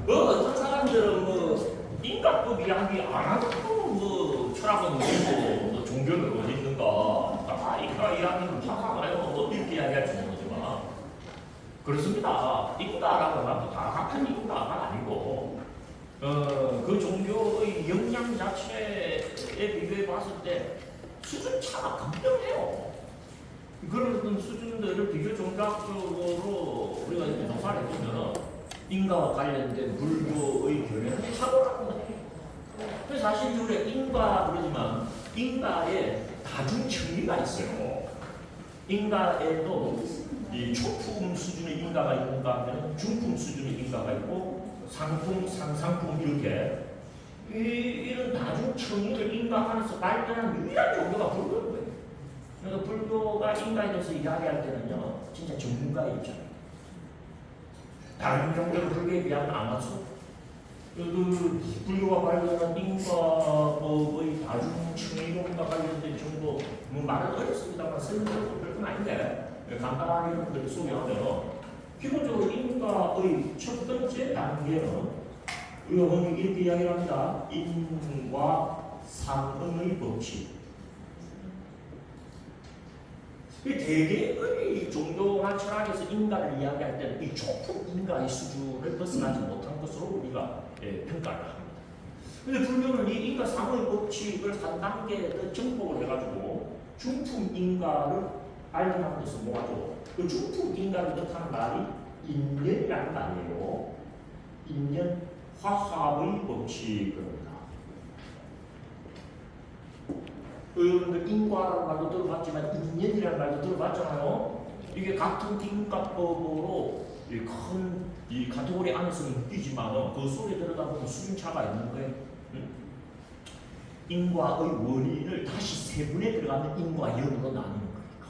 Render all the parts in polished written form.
어떤 사람들은 인간법 이야기 안 하고 철학은 뭐고 종교는 어디 있는가? 인간 이야기는 하나가요. 이렇게 이야기할 수 있는 거지만 그렇습니다. 인가라고 하면 다 같은 인가가 아니고 그 종교의 역량 자체에 비교해 봤을 때 수준 차가 극명해요. 그런 수준들을 비교 종교학적으로 우리가 이렇게 조사를 해보면 인가와 관련된 불교의 견해는 탁월한 거예요. 그래서 사실 우리가 인가 그러지만 인가에 다중 층위가 있어요. 인가에도 이 초품 수준의 인가가 있는가 하면 중품 수준의 인가가 있고 상품, 상상품 이렇게 이런 다중 층위를 인가 안에서 발견한 유일한 종교가 불교인 거예요. 그래서 불교가 인가에 대해서 이야기할 때는요, 진짜 전문가의 입장이에요. 다른 종교는 불교에 비하면 아마추어. 그 불교가 발견한 인과법의 다중층위론과 관련된 정보, 말은 어렵습니다만 설명도 별건 아닌데 간단하게 여러분들이 소개하면 기본적으로 인과의 첫 번째 단계는 우리가 흔히 이렇게 이야기를 합니다. 인과 상응의 법칙. 대개의 종교나 철학에서 인가를 이야기할 때는 이 좁은 인가의 수준을 벗어나지 못한 것으로 우리가 평가를 합니다. 그런데 불교는 이 인가 상의 법칙을 한 단계 더 정복을 해가지고 중품 인가를 발견하는 데서 모아줘. 그 중품 인가를 뜻하는 말이 인연이라는 말이에요. 인연 화합의 법칙입니다. 여러분들 인과라는 말도 들어봤지만 인연이라는 말도 들어봤잖아요. 이게 같은 인과법으로 큰 이 카테고리 안에서는 느끼지만 그 속에 들어가보면 수준차가 있는 거예요. 인과의 원인을 다시 세분에 들어가면 인과연으로 나뉘는 거니까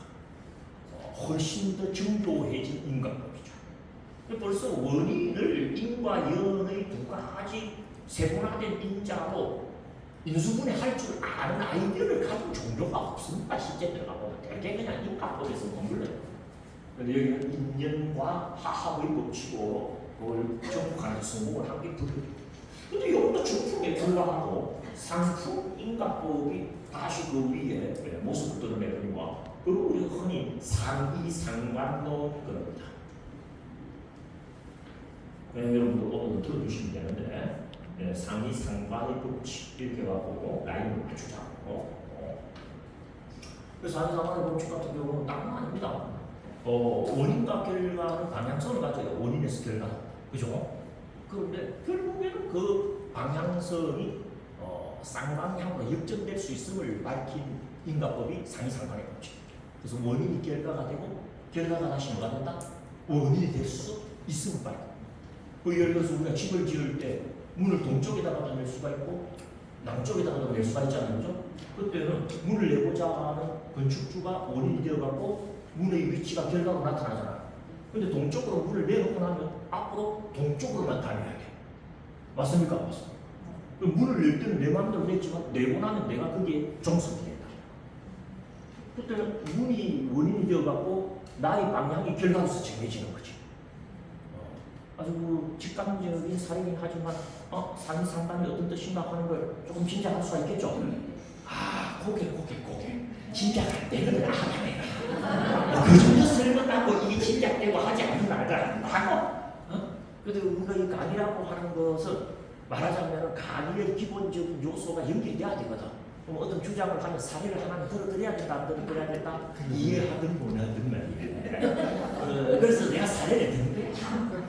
훨씬 더 정교해진 인과법이죠. 벌써 원인을 인과연의 두 가지 세분화된 인자로 인수분해 할 줄 아는 아이디어를 가진 종교가 없습니다. 실제 들어가보면 대개 그냥 인과법에서 머물러요. 그런데 여기는 인연과 화합의 법칙으로 그걸 정복하는 성공을 한 게 불교예요. 근데 이것도 중품에 불과하고 상품 인과법이 다시 그 위에 모습을 드러내거니와 그리고 우리가 흔히 상이상관론 그럽니다. 여러분들 오늘 들어주시면 되는데 상이상관의 법칙 이렇게 해갖고 라인을 맞추자고. 그래서 상이상관의 법칙 같은 경우는 딱 아닙니다. 원인과 결과는 방향성을 가져요. 원인에서 결과. 그죠? 그런데 결국에는 그 방향성이 쌍방향으로 역전될 수 있음을 밝힌 인과법이 상이상관의 법칙. 그래서 원인이 결과가 되고 결과가 다시 뭐가 된다? 원인이 될 수 있음을 밝힌. 예를 들어서 우리가 집을 지을 때 문을 동쪽에다가 낼 수가 있고 남쪽에다가 낼 수가 있잖아요. 그죠? 그때는 문을 내고자 하는 건축주가 원인이 되어갖고 문의 위치가 결과로 나타나잖아. 근데 동쪽으로 문을 내놓고 나면 앞으로 동쪽으로만 다녀야 돼. 맞습니까? 맞습니까? 문을 낼 때는 내 마음대로 냈지만 내고 나면 내가 거기에 종속이 된다. 그때는 문이 원인이 되어갖고 나의 방향이 결과로서 정해지는 거지. 아주 직감적인 사례긴 하지만 상상단이 어떤 뜻인가 하는 걸 조금 짐작할 수가 있겠죠. 고개 짐작할 때는 알아내. 그 정도 설명하고 이게 짐작되고 하지 않는 말들 하고. 그래도 우리가 이 강의라고 하는 것은 말하자면 강의의 기본적인 요소가 연결돼야 되거든. 그럼 어떤 주장을 하면 사례를 하나 들어드려야 된다, 안 들어드려야 된다. 이해하든 못하든 말이야. 그래서 내가 사례를 듣는 거야.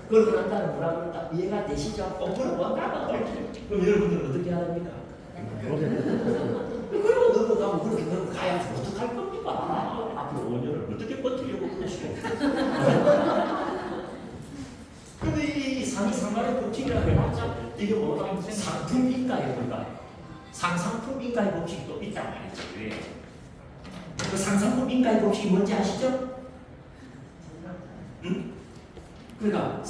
그러고 난 다음에 뭐라 그런다? 이해가 되시죠? 물어본다. 그럼 여러분들은 어떻게 해야 됩니까? 그리고 넘어가면 그렇게 넘어가야지 어떡할 겁니까? 앞으로 5년을 어떻게 버티려고 그러시겠어요? 근데 이 상이상관의 법칙이라고 해봤자 이게 뭐다? 상품인가의 뭔가 상상품인가의 법칙이 또 있단 말이죠. 그 상상품인가의 법칙이 뭔지 아시죠? 그러니까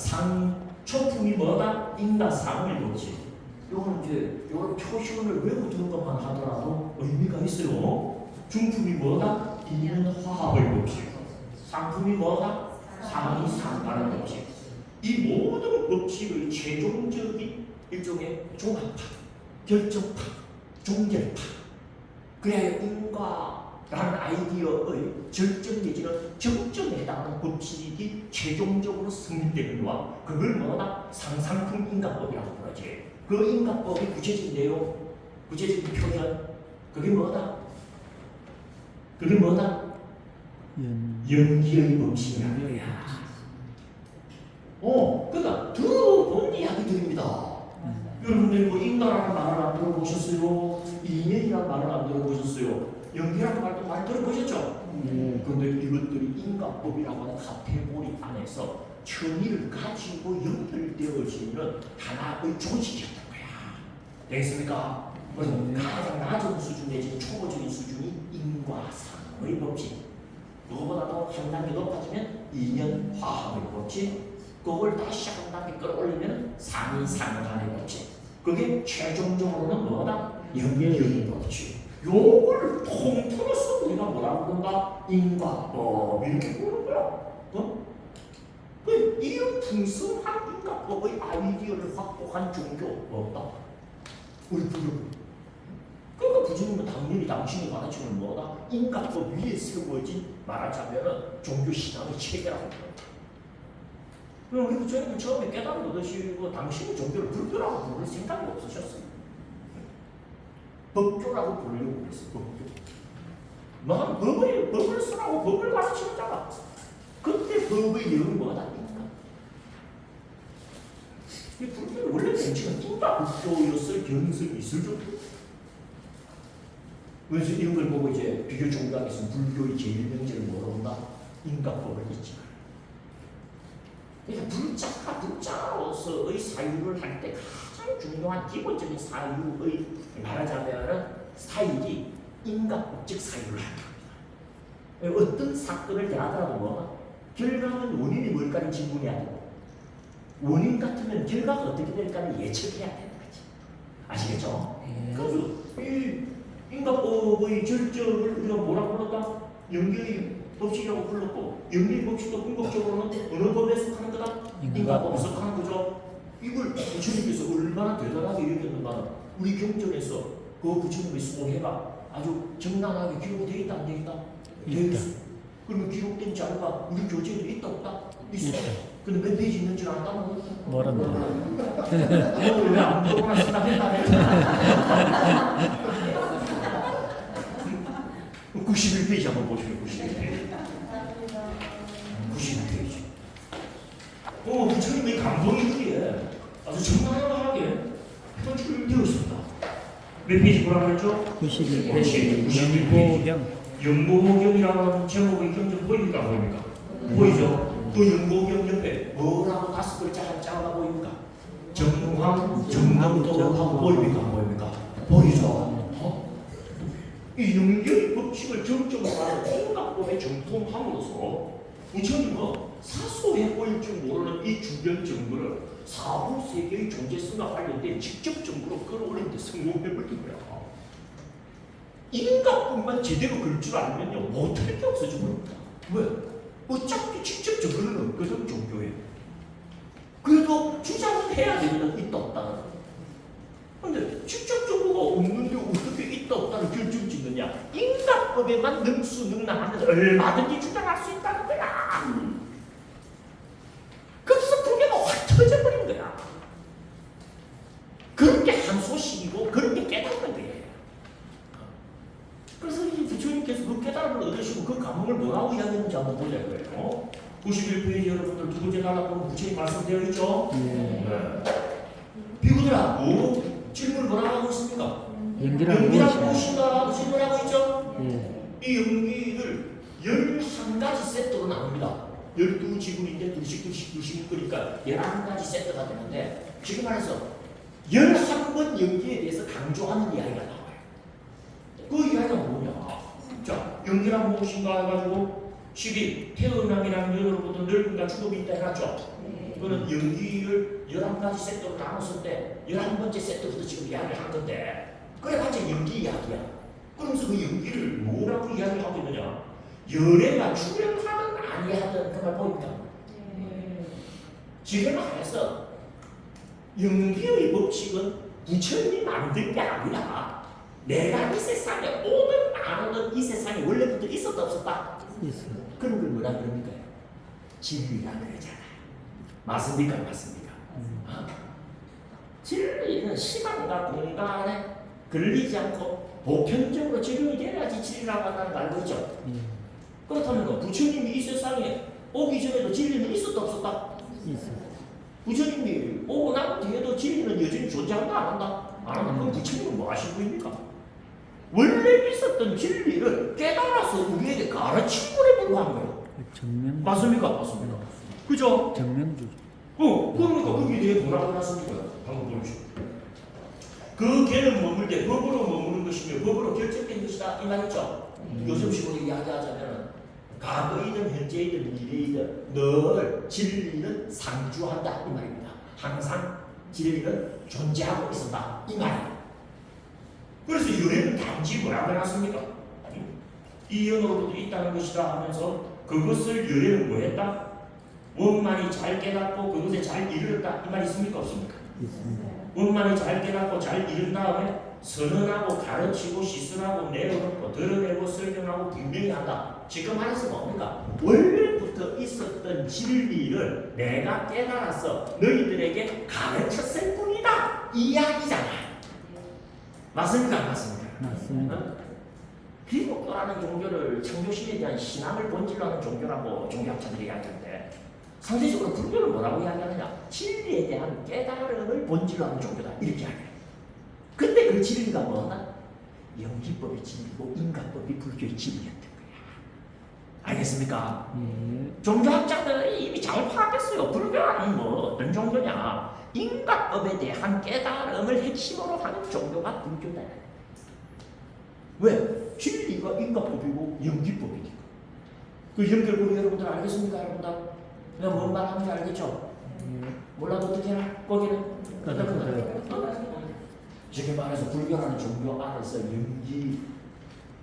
초품이 뭐다? 인과 상의 법칙. 요거는 이제 요런 표시문을 외우는 것만 하더라도 의미가 있어요. 중품이 뭐다? 이는 화합의 법칙. 상품이 뭐다? 상이 상관의 법칙. 이 모든 법칙의 최종적인 일종의 종합파, 결정파, 종결파. 그래야 인과라는 아이디어의 절정 내지는 정점에 해당하는 법칙이 최종적으로 성립되는 거와 그걸 뭐다? 상상품 인과법이라고 부르지. 그 인과법의 구체적인 내용, 구체적인 표현, 그게 뭐다? 그게 뭐다? 연기의 법칙이라는 거야. 그러니까 들어본 이야기들입니다. 여러분들 뭐 인과라는 말을 안 들어보셨어요? 인연이라는 말을 안 들어보셨어요? 연기라는 말도 많이 들어보셨죠? 그런데 이것들이 인과법이라고 하는 카테고리 안에서 천의를 가지고 연결되어지는 하나의 조직이었던 거야. 되겠습니까? 그래서 가장 낮은 수준 내지는 초보적인 수준이 인과상의 법칙. 그거보다도 한 단계 높아지면 인연 화합의 법칙. 그걸 다시 한 단계 끌어올리면 상이상간의 법칙. 그게 최종적으로는 뭐다? 연결의 법칙. 요걸 통틀어서 우리가 뭐라고 그런가? 인과법 이렇게 부르는 거야. 이런 풍성한 인과법의 아이디어를 확보한 종교 없다. 우리 부르고. 그러니까 부처님은 당연히 당신이 가르치는 뭐다? 인과법 위에 세워진 말하자면 종교신앙의 체계라고 합니다. 그럼 우리 부처님은 처음에 깨달음 얻으시고 당신이 종교를 불교라고 부를 생각이 없으셨어요. 법교라고 부르려고 그랬어요. 법교. 난 법을 쓰라고 법을 가르치는 자가. 그때 법의 내용이 뭐다? 이 불교는 원래 정치는 인과법교였을 경성이 있을 정도. 그래서 이런 걸 보고 이제 비교 종교학에서는 불교의 제일 명제를 뭐라고 한다? 인과법을 잊지 마라. 그러니까 불자로서의 사유를 할 때 가장 중요한 기본적인 사유의 말하자면 사유이 인과법적 사유를 한다. 어떤 사건을 대하더라도 뭐 결과는 원인이 뭘까를 질문해야 되고 원인 같으면 결과가 어떻게 될까를 예측해야 되는 거지. 아시겠죠? 그래서 이 인과법의 절정을 우리가 뭐라고 부를까? 연결의 법칙이라고 불렀고 연결의 법칙도 궁극적으로는 어느 법에 속하는 거다? 인과법에 속하는 거죠. 이걸 부처님께서 얼마나 대단하게 얘기했는가. 우리 경전에서 그 부처님의 소해가 아주 정당하게 기록이 되어 있다 안 되어 있다? 되어 있어. 그러면 기록된 자료가 우리 교재에도 있다 없다? 있어. 근데 몇 페이지 있는 줄 안다? 뭐란다. 왜안 보거나 생각했다? 91페이지 한번 보시면 91페이지. 91페이지. 부처님의 감동이 그게 아주 정당하게 표출되어 있습니다. 몇 페이지 보라고 했죠? 91페이지. 연고경이라는 제목의 경전 보입니까? 보입니까? 보이죠? 그 연고경 옆에 뭐라고 5글자 한자가 보입니까? 정황, 정남도하고 보입니까? 보입니까? 보이죠? 이 연결의 법칙을 정적으로 하는 인과법에 정통함으로써 부처님은 사소해 보일 줄 모르는 이 주변 정보를 사후 세계의 존재성과 관련된 직접적으로 끌어올리는 데 성공해버린 거야. 인과법만 제대로 그럴 줄 알면요 못할 게 없어져 버립니다. 왜? 어차피 직접적으로는 없거든 종교에. 그래도 주장은 해야 되는 있다 없다는. 근데 직접적으로가 없는데 어떻게 있다 없다는 결정 짓느냐? 인과법에만 능수능란하면 얼마든지 주장할 수 있다는 거야. 거기서 불교가 확 터져버린 거야. 그런 게 한 소식이고 그런 게 깨닫는 거예요. 그래서 이 부처님께서 그 깨달음을 얻으시고 그 감흥을 뭐라고 이야기했는지 한번 보자고요. 91페이지 여러분들 두 번째 단락 보면 부처님 말씀되어 있죠? 비구들아, 질문을 뭐라고 하고 있습니까? 연기란 무엇인가? 질문하고 있죠? 이 연기를 11가지 세트로 나눕니다. 12지분인데 둘씩 그러니까 11가지 세트가 되는데 지금 말해서 11번 연기에 대해서 강조하는 이야기가 나와요. 그 이야기가 뭐냐? 자, 연기란 무엇인가 해가지고 12, 태어남이라는 여러분들 넓음과 죽음이 있다 해놨죠? 그거는 연기를 11가지 세트로 나눴을 때 11번째 세트부터 지금 이야기를 한 건데 그래 가지고 연기 이야기야. 그러면서 그 연기를 뭐라고 이야기하고 있느냐? 열애가 출연하든 아니하든 그 말 보입니다. 지금 안에서 연기의 법칙은 부처님이 만든 게 아니라 내가 이 세상에 오든 안 오든 이 세상에 원래부터 있었다 없었다? 있어. 그런 걸 뭐라 그럽니까? 진리라 그러잖아요. 맞습니까? 맞습니까? 진리는 시간과 공간에 걸리지 않고 보편적으로 적용이 돼야지 진리라고 한다는 거 알고 있죠? 그렇다면 부처님이 이 세상에 오기 전에도 진리는 있었다 없었다? 있어. 부처님이 오고 난 뒤에도 진리는 여전히 존재한다 안 한다? 안 한다. 그럼 부처님은 뭐 하신 분입니까? 원래 있었던 진리를 깨달아서 우리에게 가르친 거에 불과한 거예요. 정면. 맞습니까? 맞습니다. 그죠? 정면주. 그러니까 거기에 대해 뭐라고 해놨습니까? 방금 보십시오. 그 개는 머물 때 법으로 머무는 것이며 법으로 결정된 것이다 이 말이죠. 요즘식으로 이야기하자면 과거이든 현재이든 미래이든 늘 진리는 상주한다 이 말입니다. 항상 진리는 존재하고 있었다 이 말이에요. 그래서 유래는 단지 뭐라고 해놨습니까? 이연으로부터 있다는 것이다 하면서 그것을 유래는 뭐 했다? 원만히 잘 깨닫고 그것에 잘 이르렀다 이 말이 있습니까? 없습니까? 있습니다. 원만히 잘 깨닫고 잘 이른 다음에 선언하고 가르치고 시술하고 내려놓고 드러내고 설명하고 분명히 한다. 지금 말해서 뭡니까? 원래부터 있었던 진리를 내가 깨달아서 너희들에게 가르쳤을 뿐이다. 이 이야기잖아요. 맞습니까? 맞습니까? 맞습니다. 기독교라는 종교를 창조신에 대한 신앙을 본질로 하는 종교라고 종교학자들이 이야기하는데 상대적으로 불교는 뭐라고 이야기하느냐? 진리에 대한 깨달음을 본질로 하는 종교다. 이렇게 이야기해요. 근데 그 진리가 뭐다? 연기법이 진리고 인간법이 불교의 진리였던 거야. 알겠습니까? 예. 종교학자들이 이미 잘 파악했어요. 불교는 뭐 어떤 종교냐? 인간법에 대한 깨달음을 핵심으로 하는 종교가 불교다. 왜? 진리가 인간법이고 연기법이니까. 그 연결고리 여러분들 알겠습니까? 여러분들? 내가 뭔 말하는지 알겠죠? 몰라도 어떻게 해라? 거기는? 쉽게 말해서 불교라는 종교 안에서 연기,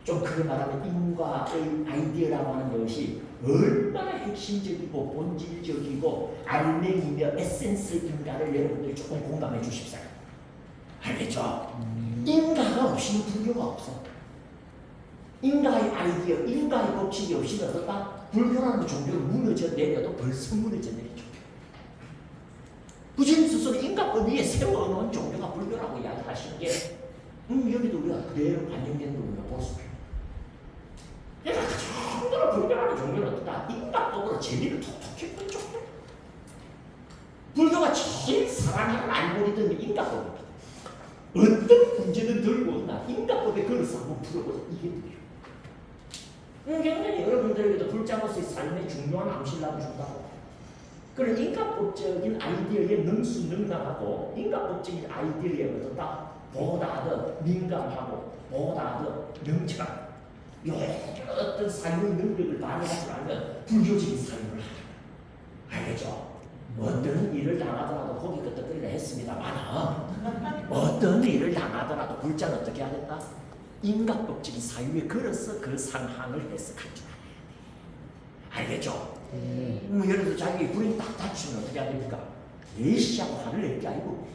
좀 크게 말하면 인과의 아이디어라고 하는 것이 얼마나 핵심적이고 본질적이고 알맹이며 에센스인가를 여러분들이 조금 공감해 주십시오. 알겠죠? 인가가 없이는 불교가 없어. 인가의 아이디어, 인가의 법칙이 없이는 어떻다? 불교라는 종교는 무너져 내려도 벌써 무너져 내리죠. 부처님 스스로 인가법 위에 세워놓은 종교가 불교라고 이야기하시는 게 여기도 우리가 그대로 반영되는 걸 우리가 볼 수 있어요. 그래서 전부 다 불교라는 종교는 어떻다? 인가법으로 재미를 톡톡히 본 종교. 불교가 제일 사랑하는 알고리즘이 인가법입니다. 어떤 문제는 들고 온다. 인가법에 걸어서 한번 풀어보자. 이게 뭐예요? 굉장히 여러분들에게도 불자로서의 삶의 중요한 암시를 준다고. 그런 인간법적인 아이디어에 능수능란하고 인간법적인 아이디어에 어떻다? 보다 더 민감하고 보다 더 명철한 이런 어떤 삶의 능력을 발휘하지 않으면 불교적인 삶을 하는 거예요. 알겠죠? 어떤 일을 당하더라도 고기 끄떡거리라 했습니다만 어떤 일을 당하더라도 불자는 어떻게 하겠다? 인간법적인 사유에 걸어서 그 상황을 해석할 줄 알아야 돼. 알겠죠? 예를 들어 자기 불이 딱 닫히면 어떻게 해야 됩니까? 예시하고 화를 낼 게 아니고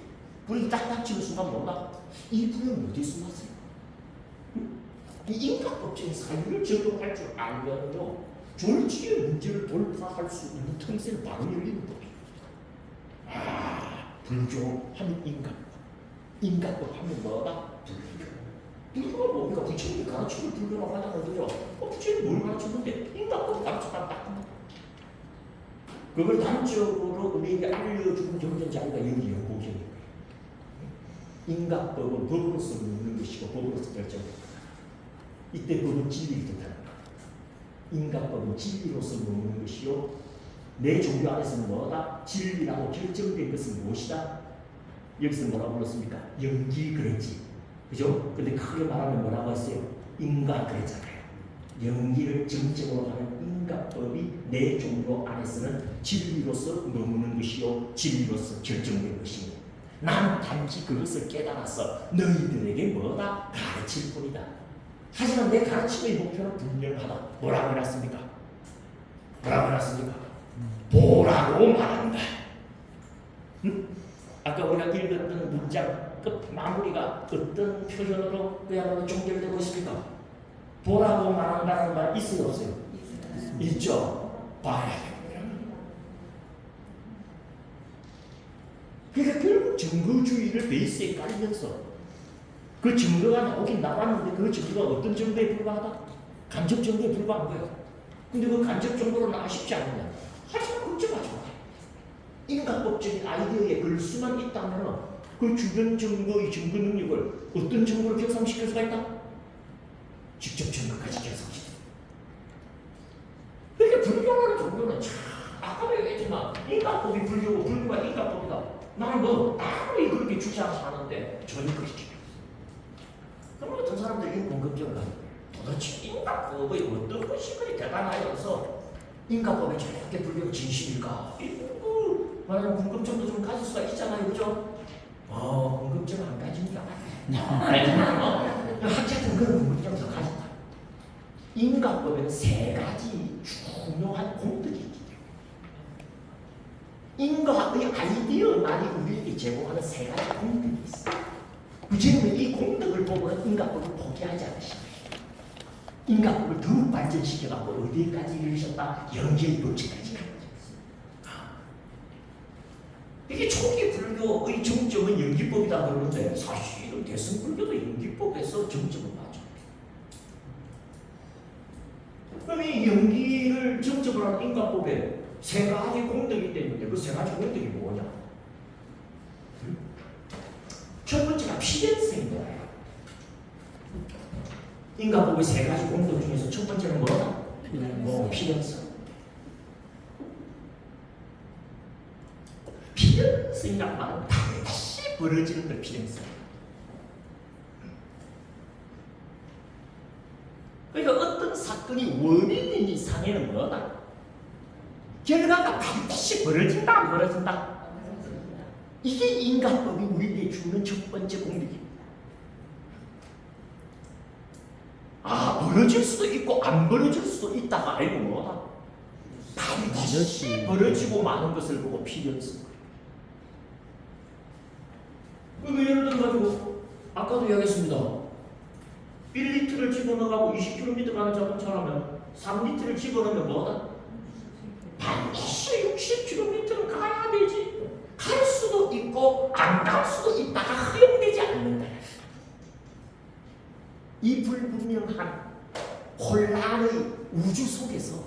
불이 딱 닫히는 순간 뭔가 이 불은 어디에 숨었어요? 이 인간법적인 사유를 적용할 줄 알면요 졸지의 문제를 돌파할 수 있는 틈새를 바로 열리는 법이에요. 불교 하면 인간법, 인간법 하면 뭐다? 불교가 뭡니까? 부처님이 가르치는 불교라고 하잖아요. 그죠? 부처님이 뭘 가르쳤는데 인간법 가르쳤다. 그걸 단적으로 우리에게 알려주는 경전 자리가 여기 연고경인 거예요. 인간법은 법으로서 묻는 것이고 법으로서 결정된다. 이때 법은 진리를 뜻하는 거예요. 인간법은 진리로서 묻는 것이요. 내 종교 안에서는 뭐다? 진리라고 결정된 것은 무엇이다? 여기서 뭐라고 불렀습니까? 연기 그랬지. 그죠? 근데 크게 말하면 뭐라고 했어요? 인가 그랬잖아요. 연기를 정점으로 하는 인간법이 내 종교 안에서는 진리로서 머무는 것이요 진리로서 결정된 것이니 나는 단지 그것을 깨달아서 너희들에게 뭐다? 가르칠 뿐이다. 하지만 내 가르침의 목표는 분명하다. 뭐라고 해놨습니까? 뭐라고 해놨습니까? 보라고 말한다. 응? 아까 우리가 읽었던 문장 끝 마무리가 어떤 표현으로 그야말로 종결되고 있습니까? 보라고 말한다는 말 있어요 없어요? 있죠. 봐야 됩니다. 그러니까 결국 증거주의를 베이스에 깔면서 그 증거가 나오긴 나왔는데 그 증거가 어떤 정도에 불과하다? 간접 정도에 불과한 거예요. 근데 그 간접 정도로는 아쉽지 않느냐? 하지만 걱정하지 마. 인간법적인 아이디어에 걸 수만 있다면 그 주변 증거의 증거 능력을 어떤 증거로 격상시킬 수가 있다? 직접 증거까지 격상시켜. 그러니까 불교라는 종교는 참 아까도 얘기했지만 인간법이 불교고 불교가 인간법이다. 나는 뭐 따로 그렇게 주장하는데 전혀 그렇게 없어. 그럼 어떤 사람들이 공급적으로 도대체 인간법의 어떤 것이 그리 대단하여서 인간법에 저렇게 불교가 진실일까? 말하자면 궁금증도 좀 가질 수가 있잖아요, 그죠? 궁금증 안 가지는 게 아니에요. 학자들은 그런 궁금증도 가진다. 인간법에는 세 가지 중요한 공덕이 있기 때문에 인과의 아이디어만이 우리에게 제공하는 세 가지 공덕이 있어. 부처님은 이 공덕을 보고는 인간법을 포기하지 않으십니다. 인간법을 더욱 발전시켜갖고 어디까지 이르셨다? 영계의 법칙까지 간 거죠. 이게 초기 불교의 정점은 연기법이다 그러는데 사실은 대승불교도 연기법에서 정점을 맞죠. 그럼 이 연기를 정점으로 하는 인간법에 세 가지 공덕이 있는데 그 세 가지 공덕이 뭐냐? 첫 번째가 필연성입니다. 인간법의 세 가지 공덕 중에서 첫 번째는 뭐다? 필연성. 필연성이란 말은 반드시 벌어지는 걸 필연성. 그러니까 어떤 사건이 원인인 이상에는 뭐다? 결과가 반드시 벌어진다, 안 벌어진다? 이게 인간법이 우리에게 주는 첫 번째 공덕입니다. 벌어질 수도 있고 안 벌어질 수도 있다가 아니고 뭐다? 반드시 벌어지고 마는 것을 보고 필연성. 예를 들어가지고 아까도 이야기했습니다. 1리터를 집어넣어가고 20km 가는 자동차라면 3리터를 집어넣으면 뭐다? 반드시 60km는 가야 되지. 갈 수도 있고 안 갈 수도 있다가 허용되지 않는다. 이 불분명한 혼란의 우주 속에서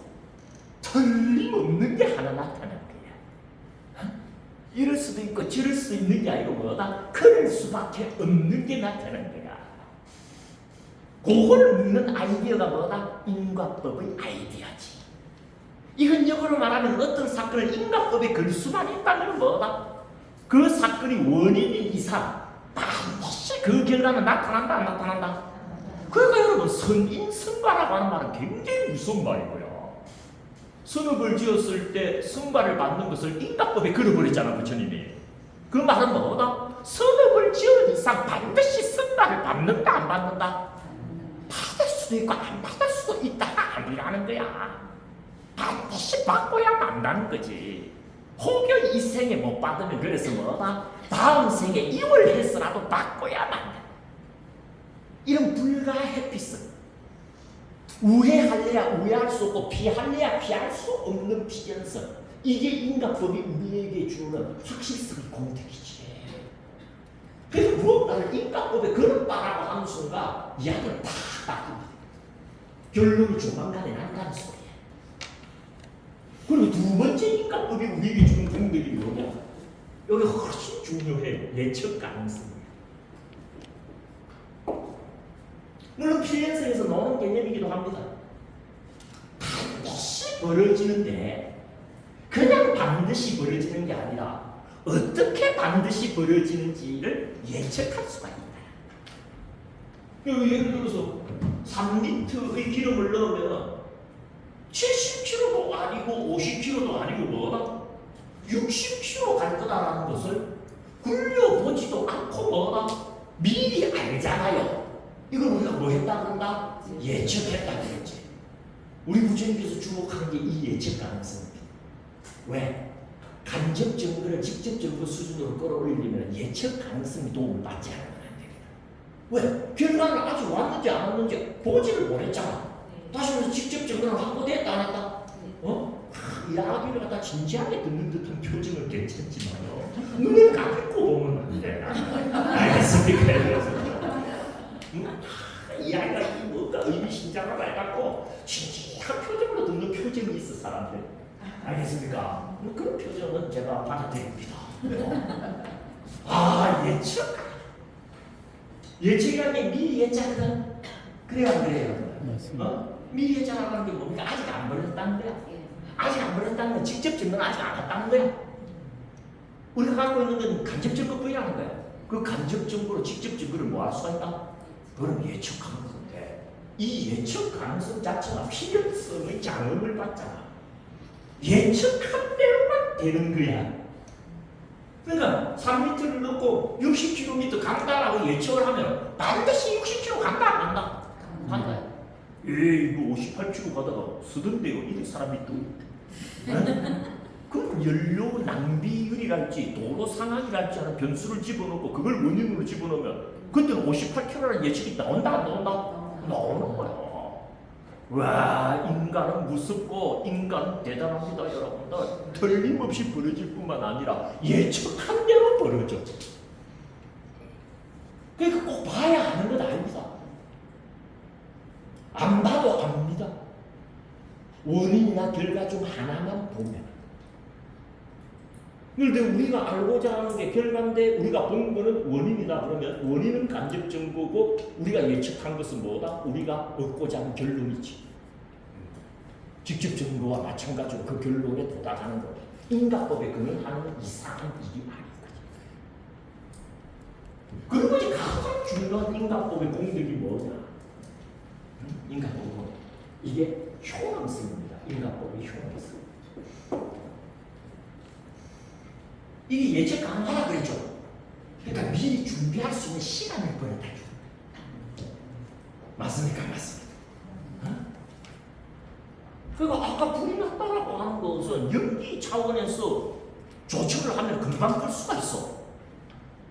틀림없는 게 하나 나타난 거야. 이럴 수도 있고 저럴 수 있는 게 아니고 뭐다? 그럴 수밖에 없는 게 나타난 거야. 그걸 묻는 아이디어가 뭐다? 인과법의 아이디어지. 이건 역으로 말하면 어떤 사건을 인과법에 걸 수만 있다면 뭐다? 그 사건이 원인인 이상 반드시 그 결과는 나타난다, 안 나타난다? 그러니까 여러분 선인선과라고 하는 말은 굉장히 무서운 말이고요. 선업을 지었을 때 선과를 받는 것을 인과법에 걸어버렸잖아 부처님이. 그 말은 뭐다? 선업을 지은 이상 반드시 선과를 받는다, 안 받는다? 받을 수도 있고 안 받을 수도 있다가 아니라는 거야. 반드시 받고야 만다는 거지. 혹여 이 생에 못 받으면 그래서 뭐다? 다음 생에 이월 해서라도 받고야 만다. 이런 불가해피성. 우회할래야 우회할 수 없고 피할래야 피할 수 없는 필연성. 이게 인간법이 우리에게 주는 확실성의 공덕이지. 그래서 무언가를 인간법에 걸었다라고 하는 순간 이야기는 다 바뀝니다. 결론이 조만간에 난다는 소리야. 그리고 두 번째 인간법이 우리에게 주는 공덕이 뭐냐? 여기 훨씬 중요해요. 예측 가능성이에요. 물론 필연성에서 나오는 개념이기도 합니다. 반드시 벌어지는데 그냥 반드시 벌어지는 게 아니라 어떻게 반드시 벌어지는지를 예측할 수가 있다. 예를 들어서 3리터의 기름을 넣으면 70kg도 아니고 50kg도 아니고 뭐다? 60kg 갈 거다라는 것을 굴려보지도 않고 뭐다? 미리 알잖아요. 이걸 우리가 뭐 했다 그런다? 예측했다 그랬지. 우리 부처님께서 주목한 게 이 예측 가능성입니다. 왜? 간접 증거를 직접 증거 수준으로 끌어올리려면 예측 가능성이 도움을 받지 않으면 안 됩니다. 왜? 결과는 아직 왔는지 안 왔는지 보지를 못했잖아. 다시 말해서 직접 증거는 확보됐다 안 했다? 이야기를 갖다 진지하게 듣는 듯한 표정은 괜찮지만요. 눈을 감고 보면 안 돼. 알겠습니까? 그래서 이야기가 뭔가 의미심장하고 해갖고 진지한 표정으로 듣는 표정이 있어 사람들. 알겠습니까? 그런 표정은 제가 받아들입니다. 예측이라는 게 미리 예측하는 그래요 안 그래요? 맞습니다. 미리 예측하는 게 뭡니까? 아직 안 벌어졌다는 거야. 아직 안 벌어졌다는 건 직접 증거는 아직 안 왔다는 거야. 우리가 갖고 있는 건 간접 증거뿐이라는 거야. 그 간접 증거로 직접 증거를 뭐 할 수가 있다? 그럼 예측 가능성인데 이 예측 가능성 자체가 필연성의 장엄을 받잖아. 예측한 대로만 되는 거야. 그러니까 3m를 넣고 60km 간다라고 예측을 하면 반드시 60km 간다 안 간다? 간다. 이거 58km 가다가 쓰던데요 이런 사람이 또 그럼 연료 낭비율이랄지 도로 상황이랄지 하는 변수를 집어넣고 그걸 원인으로 집어넣으면 그때는 58km라는 예측이 나온다 안 나온다? 나오는 거야. 와, 인간은 무섭고 인간은 대단합니다 여러분들. 틀림없이 벌어질 뿐만 아니라 예측한 대로 벌어져. 그러니까 꼭 봐야 하는 건 아닙니다. 안 봐도 압니다. 원인이나 결과 중 하나만 보면. 그런데 우리가 알고자 하는 게 결과인데 우리가 본 거는 원인이다 그러면 원인은 간접 증거고 우리가 예측한 것은 뭐다? 우리가 얻고자 하는 결론이지. 직접 증거와 마찬가지로 그 결론에 도달하는 것. 인과법에 근거하는 이상한 일이 아닌 거지. 그리고 이제 가장 중요한 인과법의 공덕이 뭐냐? 인과법은 이게 효능성입니다. 인과법의 효능성. 이게 예측 가능하다 그랬죠. 그러니까 미리 준비할 수 있는 시간을 벌어다 줘. 맞습니까? 맞습니다. 그러니까 아까 불이 났다라고 하는 것은 연기 차원에서 조처를 하면 금방 끌 수가 있어.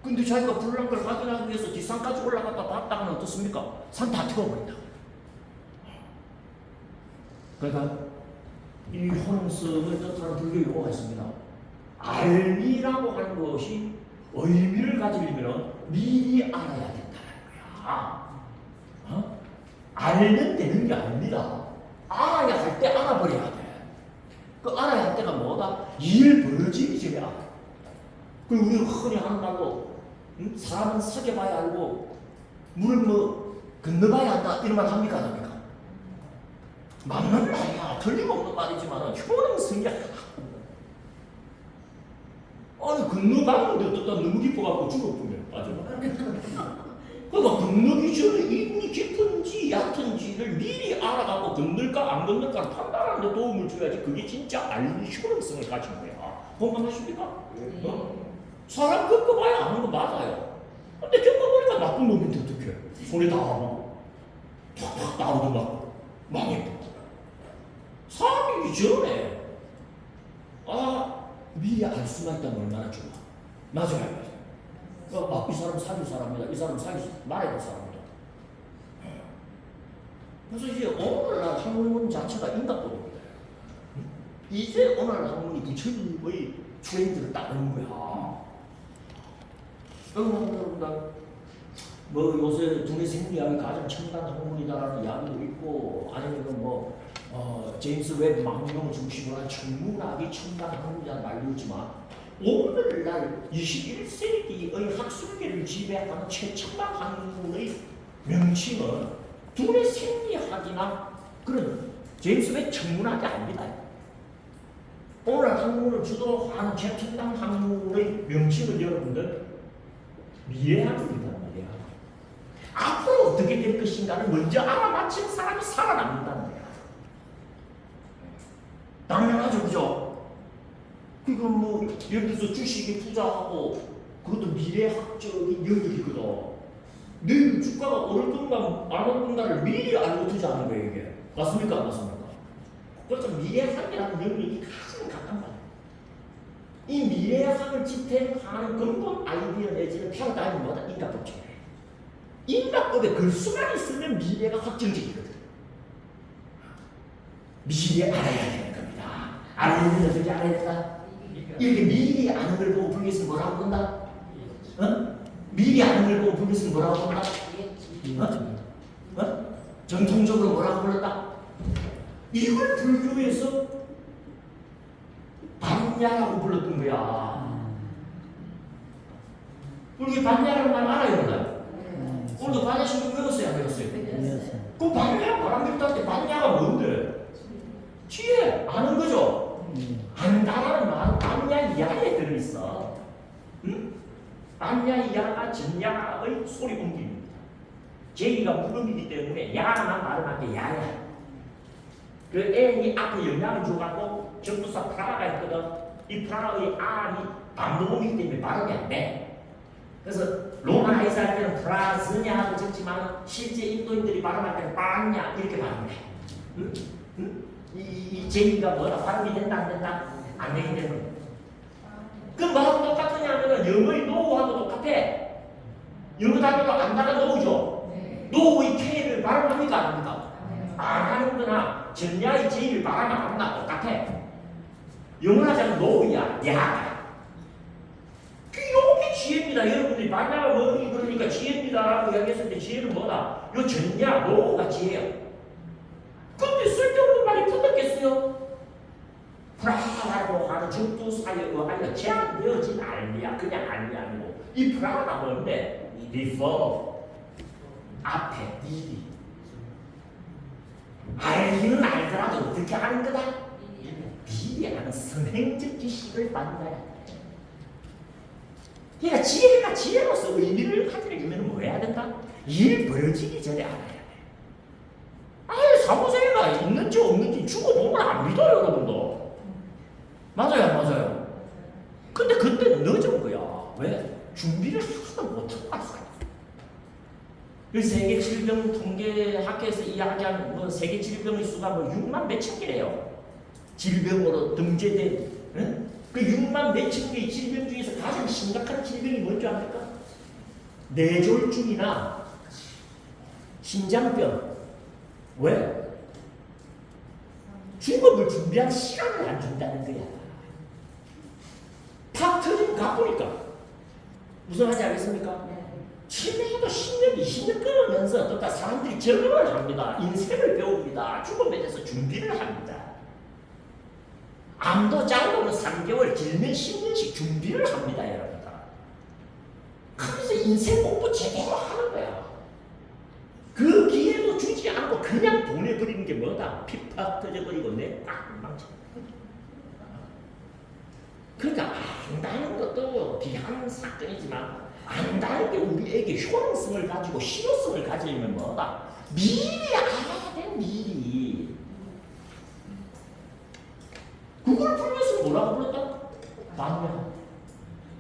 근데 자기가 불난 걸 확인하기 위해서 뒷산까지 올라갔다 봤다가는 어떻습니까? 산 다 태워버린다. 그러니까 이 효능성을 뜻하는 불교 용어가 있습니다. 알미라고 하는 것이 의미를 가지려면 미리 알아야 된다는 거야. 알면 되는 게 아닙니다. 알아야 할 때 알아버려야 돼. 그 알아야 할 때가 뭐다? 일 벌어지기 전에 알아. 그리고 우리가 흔히 하는 말로 사람은 사귀어봐야 알고 물을 뭐 건너봐야 한다 이런 말 합니까 안 합니까? 맞는 말이야. 틀림없는 말이지만 효능성이 아니 건너가는데 어쩌다 너무 깊어갖고 죽어보면 빠져나. 그러니까 건너기 전에 이분이 깊은지 얕은지를 미리 알아가고 건널까 안 건널까 판단하는 데 도움을 줘야지 그게 진짜 알미 효능성을 가진 거야. 공감하십니까? 사람 겪어봐야 아는 거 맞아요. 근데 겪어보니까 나쁜 놈인데 어떡해. 소리 다 하고 탁탁 나오도 막 망해버려. 사람이 이전에 미리 알 수만 있다면 얼마나 좋아. 맞아요. 이 사람 사귈 사람이다. 이 사람 사귀 말아야 될 사람이다. 그래서 이제 오늘날 학문 자체가 인과법입니다. 이제 오늘날 학문이 부처님의 트렌드를 따르는 거야. 여러분들 뭐 요새 두뇌 생리학이 가장 첨단 학문이다라는 이야기도 있고 아니면 제임스 웹 망령 중심으로 한 천문학이 첨단 학문이라는 말도 있지만 오늘날 21세기의 학술계를 지배하는 최첨단 학문의 명칭은 두뇌 생리학이나 그런 제임스 웹 천문학이 아닙니다. 오늘 학문을 주도하는 최첨단 학문의 명칭은 여러분들 미래학입니다. 미래학. 앞으로 어떻게 될 것인가를 먼저 알아맞힌 사람이 살아납니다는 거야. 당연하죠, 그죠? 그거 뭐 예를 들어서 주식에 투자하고 그것도 미래학적인 영역이거든. 내일 주가가 오를 건가 안 오를 건가를 미리 알고 투자하는 거예요 이게. 맞습니까? 안 맞습니까? 그래서 미래학이라는 영역이 가장 강한 거예요. 이 미래학을 지탱하는 근본 아이디어 내지는 패러다임은 뭐다? 인과법칙이에요. 인과법에 글수만 있으면 미래가 확정적이거든. 미래 알아야 되는 겁니다. 알아야 되는 어떻게 알아야 된다? 이렇게 미리 아는 걸 보고 불교에서 뭐라고 본다? 어? 미리 아는 걸 보고 불교에서 뭐라고 본다? 전통적으로 뭐라고 불렀다? 이걸 불교에서 반야라고 불렀던 거야. 우리 반야라는 말 알아요, 몰라요? 오늘도 반야 신경 외웠어요, 안 외웠어요? 그 반야 바람길한테 반야가 뭔데? 지혜, 아는 거죠? 안다라는 말은 반야 이하에 들어있어. 응? 반야 이하가 전야의 소리 옮깁니다. 제이가 무덤이기 때문에 야만 말을 게 야야. 그 N이 앞에 영향을 줘갖고 전부사 프라가 있거든. 이 프라의 R이 반복음이기 때문에 발음이 안 돼. 그래서 로마나에서 할 때는 프라스냐고 적지만 실제 인도인들이 발음할 때는 빵냐 이렇게 발음해. 응? 응? 이 제이가 뭐라 발음이 된다 안 된다? 안 되기 때문에. 그럼 뭐하고 똑같으냐면은 영어의 노우하고 똑같아. 영어 단어도 안다가 노우죠. 노우의 K를 발음합니까 안 합니까? 안 하는구나. 전야의 J를 말하면 안 한다. 똑같아. 영어로 하자면 노우야. 야가. 이게 지혜입니다. 여러분들이 만약에 뭐 그러니까 지혜입니다라고 이야기했을 때 지혜는 뭐다? 요 전야, 노우가 지혜예요. 근데 쓸데없는 말이 붙었겠어요? 프라라고 하는 적두사에 의하여 제한되어진 알미야. 그냥 알미야 아니고 이 프라가 뭔데? before 앞에 미리 알기는 알더라도 어떻게 하는 거다? 미리 아는 선행적 지식을 만나야 돼. 그러니까 지혜가 지혜로서 의미를 가지려면 뭐 해야 된다? 일 벌어지기 전에 알아야 돼. 아예 사무소에가 있는지 없는지 죽어보면 안 믿어요, 여러분도. 맞아요, 안 맞아요? 근데 그때는 늦은 거야. 왜? 준비를 하나도 못하고 갔어요. 그 세계 질병 통계 학회에서 이야기한 뭐 세계 질병의 수가 뭐 6만 몇천 개래요. 질병으로 등재된 응? 그 6만 몇천 개의 질병 중에서 가장 심각한 질병이 뭔지 압니까? 뇌졸중이나 심장병. 왜? 죽음을 준비한 시간을 안 준다는 거야. 팍 터지면 가보니까 무슨 말인지 알겠습니까? 치매도 10년, 20년 끊으면서 또 사람들이 적응을 합니다. 인생을 배웁니다. 죽음에 대해서 준비를 합니다. 암도 짧으면 3개월, 길면 10년씩 준비를 합니다, 여러분들. 그래서 인생 공부 제대로 하는 거야. 그 기회도 주지 않고 그냥 보내버리는 게 뭐다? 핍팍 터져버리고 내 꽉망쳐. 그러니까 안다는 것도 귀한 사건이지만 안다는 게 우리에게 효능성을 가지고 실효성을 가지려면 뭐다? 미리 알아야 돼, 미리. 그걸 불면서 뭐라고 불렀다? 반야.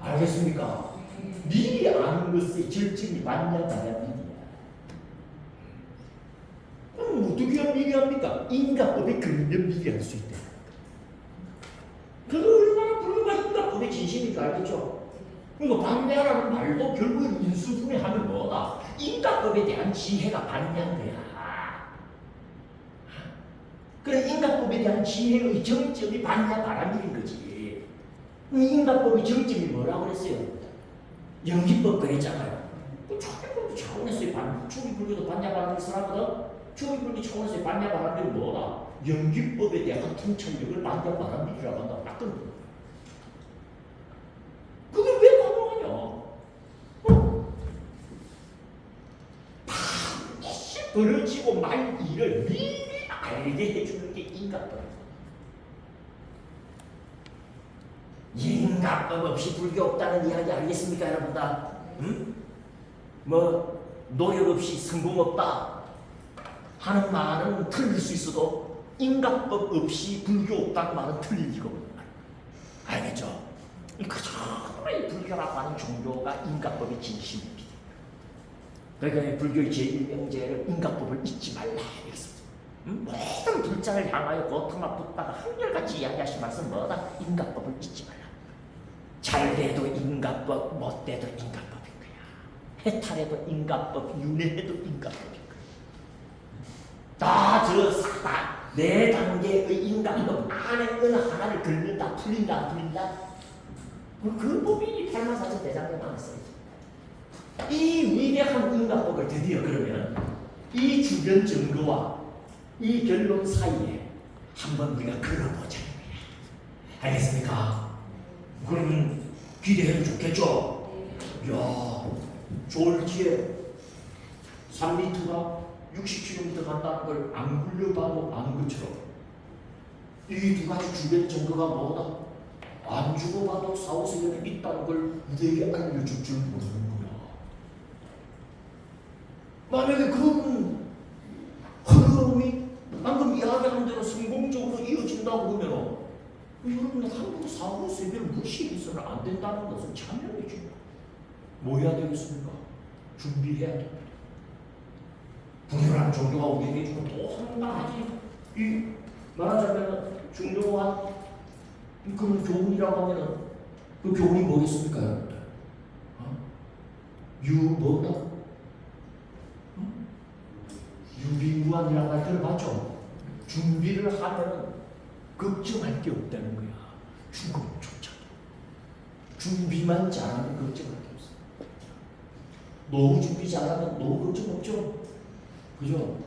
알겠습니까? 미리 아는 것의 절정이 반야가 미리야. 그럼 어떻게 하면 미리 합니까? 인과법에 근면 미리 할 수 있다. 그거 얼마나 불교가 인과법의 진심인 줄 알겠죠? 그러니까 반야라는 말도 결국은 인수분해하면 뭐다? 인과법에 대한 지혜가 반야인 거야. 그래 인과법에 대한 지혜의 정점이 반야 바람일인 거지. 인과법의 정점이 뭐라고 그랬어요? 연기법 그랬잖아요. 초기불교 차원에서의 초기불교도 반야 바람일 사람거든. 초기불교 차원에서의 반야 바람일은 뭐다? 연기법에 대한 통찰력을 반야 바람일이라고 한다. 딱 그런 거야. 그게 왜 가능하냐? 반드시 벌어지고 말 일을 미리 알게 해주는 게 인과법. 인과법 없이 불교 없다는 이야기 알겠습니까, 여러분들? 응? 뭐 노력 없이 성공 없다 하는 말은 틀릴 수 있어도 인과법 없이 불교 없다는 말은 틀릴 리가 없는 말. 알겠죠? 그 정도의 불교라고 하는 종교가 인과법의 진심입니다. 그러니까 불교의 제1명제를 인가법을 잊지 말라 이랬습니다. 모든 불자를 향하여 고통과 붙다가 한결같이 이야기하신 말씀 뭐다? 인가법을 잊지 말라. 잘 돼도 인가법, 못 돼도 인가법인 거야. 해탈해도 인가법, 윤회해도 인가법인 거야. 다 네 단계의 인가법 안에 어느 하나를 걸린다, 풀린다, 안 풀린다. 그 법이 84,000 대장에 나왔어요. 이 위대한 인가법을 드디어 그러면 이 주변 증거와 이 결론 사이에 한번 우리가 걸어보자는 거야. 알겠습니까? 그럼 기대해도 좋겠죠? 이야, 졸지에 3m가 60km 간다는 걸 안 굴려봐도 아는 것처럼 이 두 가지 주변 증거가 뭐다? 안 죽어봐도 사후세계는 있다는 걸 우리에게 알려줄 줄 모르는 거야. 만약에 그런 흐름이 방금 이야기한 대로 성공적으로 이어진다고 그러면 여러분들 함부로 사후세계를 무시해서는 안 된다는 것은 참여해줘. 뭐 해야 되겠습니까? 준비해야 됩니다. 불교라는 종교가 우리에게 주고 또 한 가지 이 말하자면 중요한 그런 교훈이라고 하면은 그 교훈이 뭐겠습니까, 여러분들? 뭐다? 유비무환이라는 말 들어봤죠? 준비를 하면 걱정할 게 없다는 거야. 죽음조차도. 준비만 잘하면 걱정할 게 없어. 노후 준비 잘하면 노후 걱정 없죠? 그죠?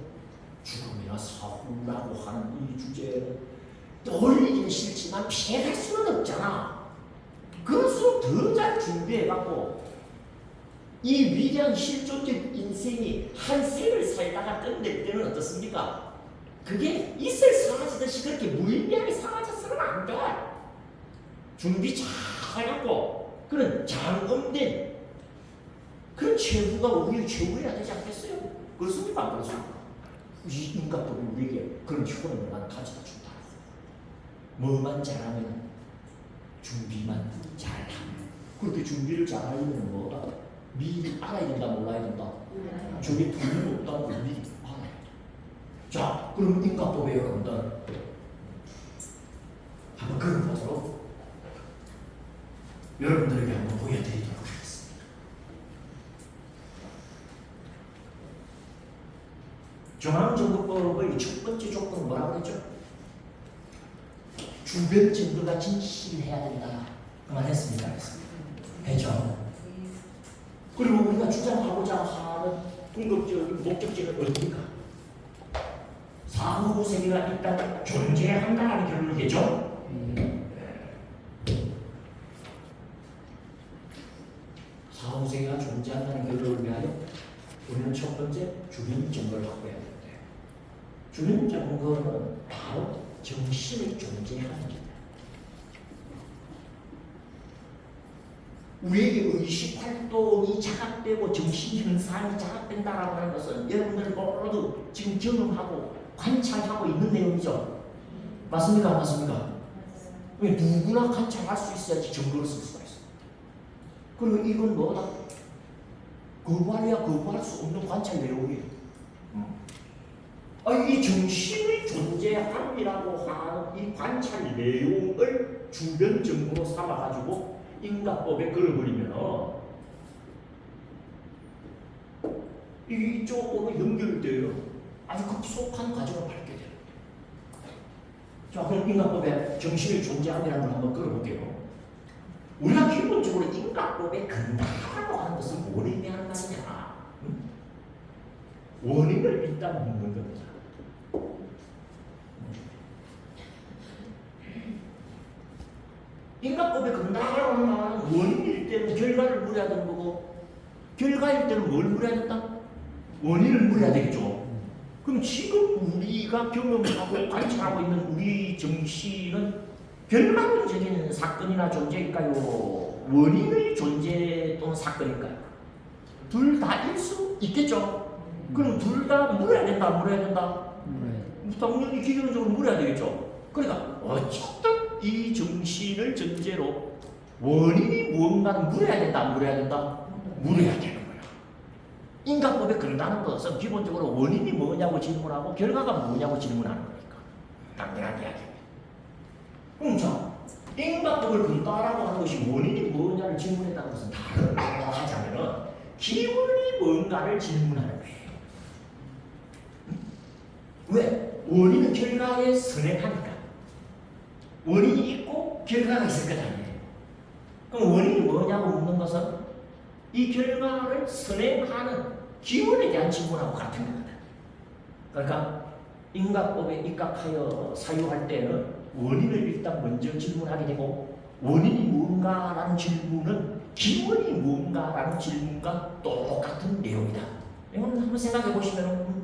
죽음이나 사후라고 하는 이 주제는 떠올리긴 싫지만 피해갈 수는 없잖아. 그럴수록 더 잘 준비해갖고 이 위대한 실존적 인생이 한 생을 살다가 끝낼 때는 어떻습니까? 그게 있을 사라지듯이 그렇게 무의미하게 사라졌으면 안 돼. 준비 잘 해갖고 그런 장엄된 그런 최후가 우리의 최후여야 되지 않겠어요? 그렇습니까? 안 그렇습니까? 이 인간법이 우리에게 그런 효능을 가져다 준다. 뭐만 잘하면 준비만 잘하면. 그렇게 준비를 잘하려면 뭐다? 미리 알아야 된다, 몰라야 된다? 저게 틀림없다는 걸 미리 알아야 된다. 자, 그럼 인간법에 여러분들 한번 걸어보도록 여러분들에게 한번 보여드리도록 하겠습니다. 중앙정부법의 첫 번째 조건은 뭐라고 했죠? 주변 증거가 진실해야 된다. 그 말 했습니다. 했죠? 그리고 우리가 주장하고자 하는 궁극적인 목적지는 어디입니까? 사후세계가 일단 존재한다는 결론이겠죠? 사후세계가 존재한다는 결론을 위하여 우리는 첫 번째 주변 증거를 확보해야 되는데, 주변 증거는 바로 정신의 존재하는 겁니다. 우리에게 의식활동이 자각되고 정신현상이 자각된다라고 하는 것은 여러분들 모두 지금 경험하고 관찰하고 있는 내용이죠. 맞습니까? 안 맞습니까? 누구나 관찰할 수 있어야지 증거를 쓸 수가 있어요. 그리고 이건 뭐다? 거부하려야 거부할 수 없는 관찰 내용이에요. 이 정신의 존재함이라고 하는 이 관찰 내용을 주변 증거로 삼아가지고 인가법에 걸어버리면 이쪽으로 연결돼요. 아주 급속한 과정을 밟게 돼요. 자, 그럼 인가법에 정신의 존재함이라는 걸 한번 걸어볼게요. 우리가 기본적으로 인가법에 근다라고 하는 것은 뭘 의미하는 말이냐? 원인을 일단 묻는 겁니다. 인가법에 근다라고 하는 말은 원인일 때는 결과를 물어야 되는 거고, 결과일 때는 뭘 물어야 된다? 원인을 물어야 되겠죠. 그럼 지금 우리가 경험하고 관찰하고 있는 우리 정신은 결과론적인 사건이나 존재일까요? 원인의 존재 또는 사건일까요? 둘 다일 수 있겠죠. 그럼 둘 다 물어야 된다, 물어야 된다? 당연히 기본적으로 물어야 되겠죠. 그러니까 어쨌든 이 정신을 전제로 원인이 무언가는 물어야 된다, 물어야 된다? 물어야 되는 거야. 인과법에 그런다는 것은 기본적으로 원인이 뭐냐고 질문하고 결과가 뭐냐고 질문하는 거니까. 당연한 이야기예요. 그럼 자, 인과법을 근거하라고 하는 것이 원인이 뭐냐를 질문했다는 것은 다른 말로 하자면은 기원이 뭔가를 질문하는 거예요. 왜? 원인은 결과에 선행하니까. 원인이 있고 결과가 있을 것 아니에요. 그럼 원인이 뭐냐고 묻는 것은 이 결과를 선행하는 기원에 대한 질문하고 같은 겁니다. 그러니까 인과법에 입각하여 사유할 때는 원인을 일단 먼저 질문하게 되고 원인이 뭔가라는 질문은 기원이 뭔가라는 질문과 똑같은 내용이다. 이건 한번 생각해 보시면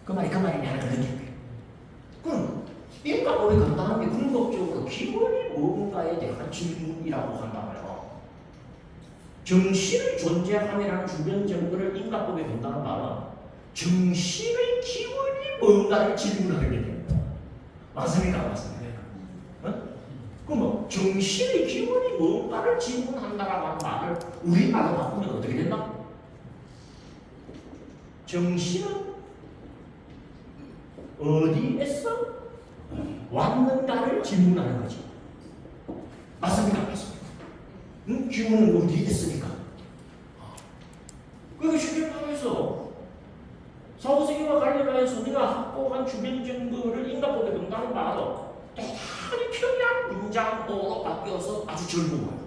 그 말이 그 말이냐 하는 걸 느낄 거예요. 그럼 인과법에 간다는 게 궁극적으로 기원이 뭔가에 대한 질문이라고 한다면 정신의 존재함이라는 주변 증거를 인과법에 본다는 말은 정신의 기원이 뭔가를 질문하게 됩니다. 맞습니까? 맞습니까? 그럼 정신의 기원이 뭔가를 질문한다라고 하는 말을 우리말로 바꾸면 어떻게 된다? 정신은 어디에서 왔는가를 질문하는 거지. 맞습니까? 맞습니까? 기원은 어디에 있습니까? 그게 쉽게 말해서 사후세계와 관련해서 우리가 확보한 주변 증거를 인과법에 본다는 말은 대단히 평이한 문장으로 바뀌어서 아주 즐거워요.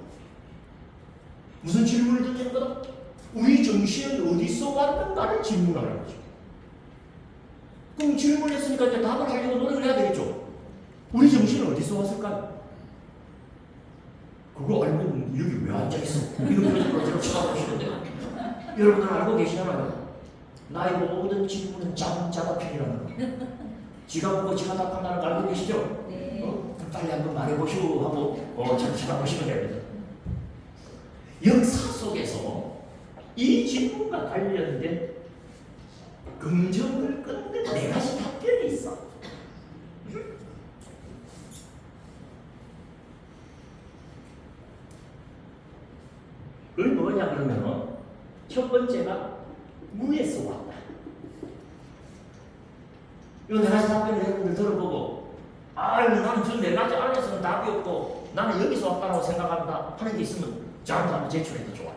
무슨 질문을 던지는 거다? 우리 정신은 어디서 왔는가를 질문하는 거죠. 그럼 질문했으니까 이제 답을 하려고 노력을 해야 되겠죠. 우리 정신은 어디서 왔을까요? 그거 알면 여기 왜 앉아있어? 이런 표정으로 저를 쳐다보시는데요. 여러분들 알고 계시잖아요. 나의 모든 질문은 잠자다 편이라는 거. 지가 보고 지가 답한다는 거 알고 계시죠? 네. 빨리 한번 말해보시오 하고 저를 쳐다보시면 됩니다. 역사 속에서 이 질문과 관련된 긍정을 끊는 네 가지 답변이 있어. 그게 뭐냐 그러면 첫 번째가 무에서 왔다. 이 네 가지 답변을 여러분들 들어보고 나는 저 네 가지 안에서는 답이 없고 나는 여기서 왔다고 생각한다 하는 게 있으면 저한테 한번 제출해도 좋아요.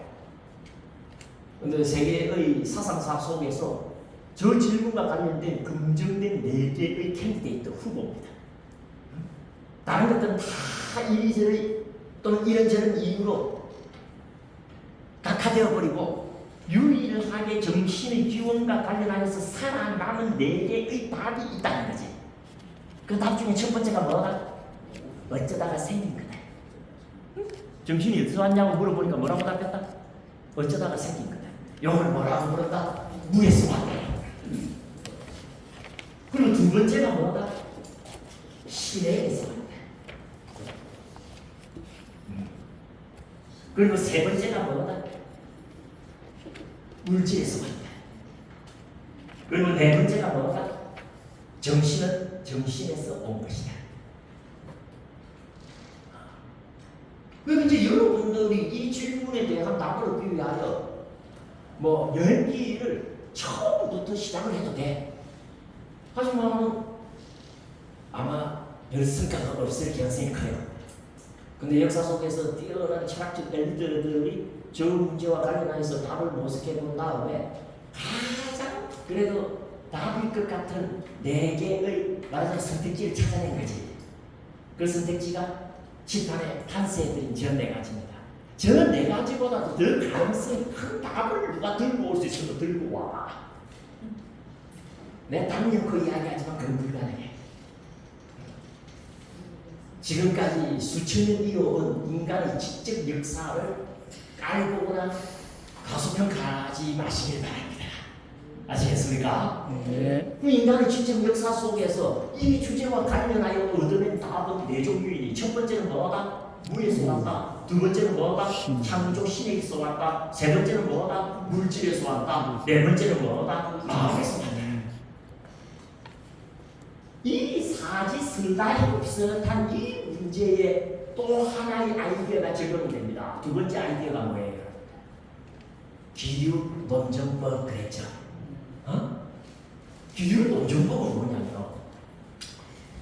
근데 세계의 사상사 속에서 저 질문과 관련된 긍정된 4개의 캔디데이트 후보입니다. 다른 것들은 다 이리저리 또는 이런저런 이유로 각하되어 버리고 유일하게 정신의 기원과 관련하여서 살아남은 4개의 답이 있다는 거지. 그 답 중에 첫 번째가 뭐다? 어쩌다가 생긴 거다. 정신이 어디서 왔냐고 물어보니까 뭐라고 답했다? 어쩌다가 생긴 거다. 이걸 뭐라고 물었다? 무에서 왔다. 그리고 두 번째가 뭐다? 신에게서 왔다. 그리고 세 번째가 뭐다? 물질에서 왔다. 그리고 네 번째가 뭐다? 정신은 정신에서 온 것이다. 그럼 이제 여러분들이 이 질문에 대한 답을 얻기 위하여 열기를 처음부터 시작을 해도 돼. 하지만 아마 별 성과가 없을 가능성이 커요. 근데 역사 속에서 뛰어난 철학적 엘리트들이 저 문제와 관련해서 답을 모색해 본 다음에 가장 그래도 답일 것 같은 4개의 말하자면 선택지를 찾아낸 거지. 그 선택지가 지탄에 탄생해드린 저 4가지입니다. 저 4가지보다도 더 가능성이 큰 답을 누가 들고 올 수 있으면 들고 와. 내가 당연코 이야기하지만 그건 불가능해. 지금까지 수천 년 이어온 인간의 지적 역사를 깔보거나 가소평가하지 마시길 바랍니다. 아시겠습니까? 네. 그 인간의 지적 역사 속에서 이 주제와 관련하여 얻어낸 답은 4종류이니 첫 번째는 뭐다? 무에서 왔다. 두 번째는 뭐다? 창조 신에서 왔다. 세 번째는 뭐다? 물질에서 왔다. 네 번째는 뭐다? 마음에서 왔다. 이 사지선다하고 비슷한 이 문제에 또 하나의 아이디어가 적용이 됩니다. 두 번째 아이디어가 뭐예요? 기류 논증법 그랬죠. 기류 논증법은 뭐냐면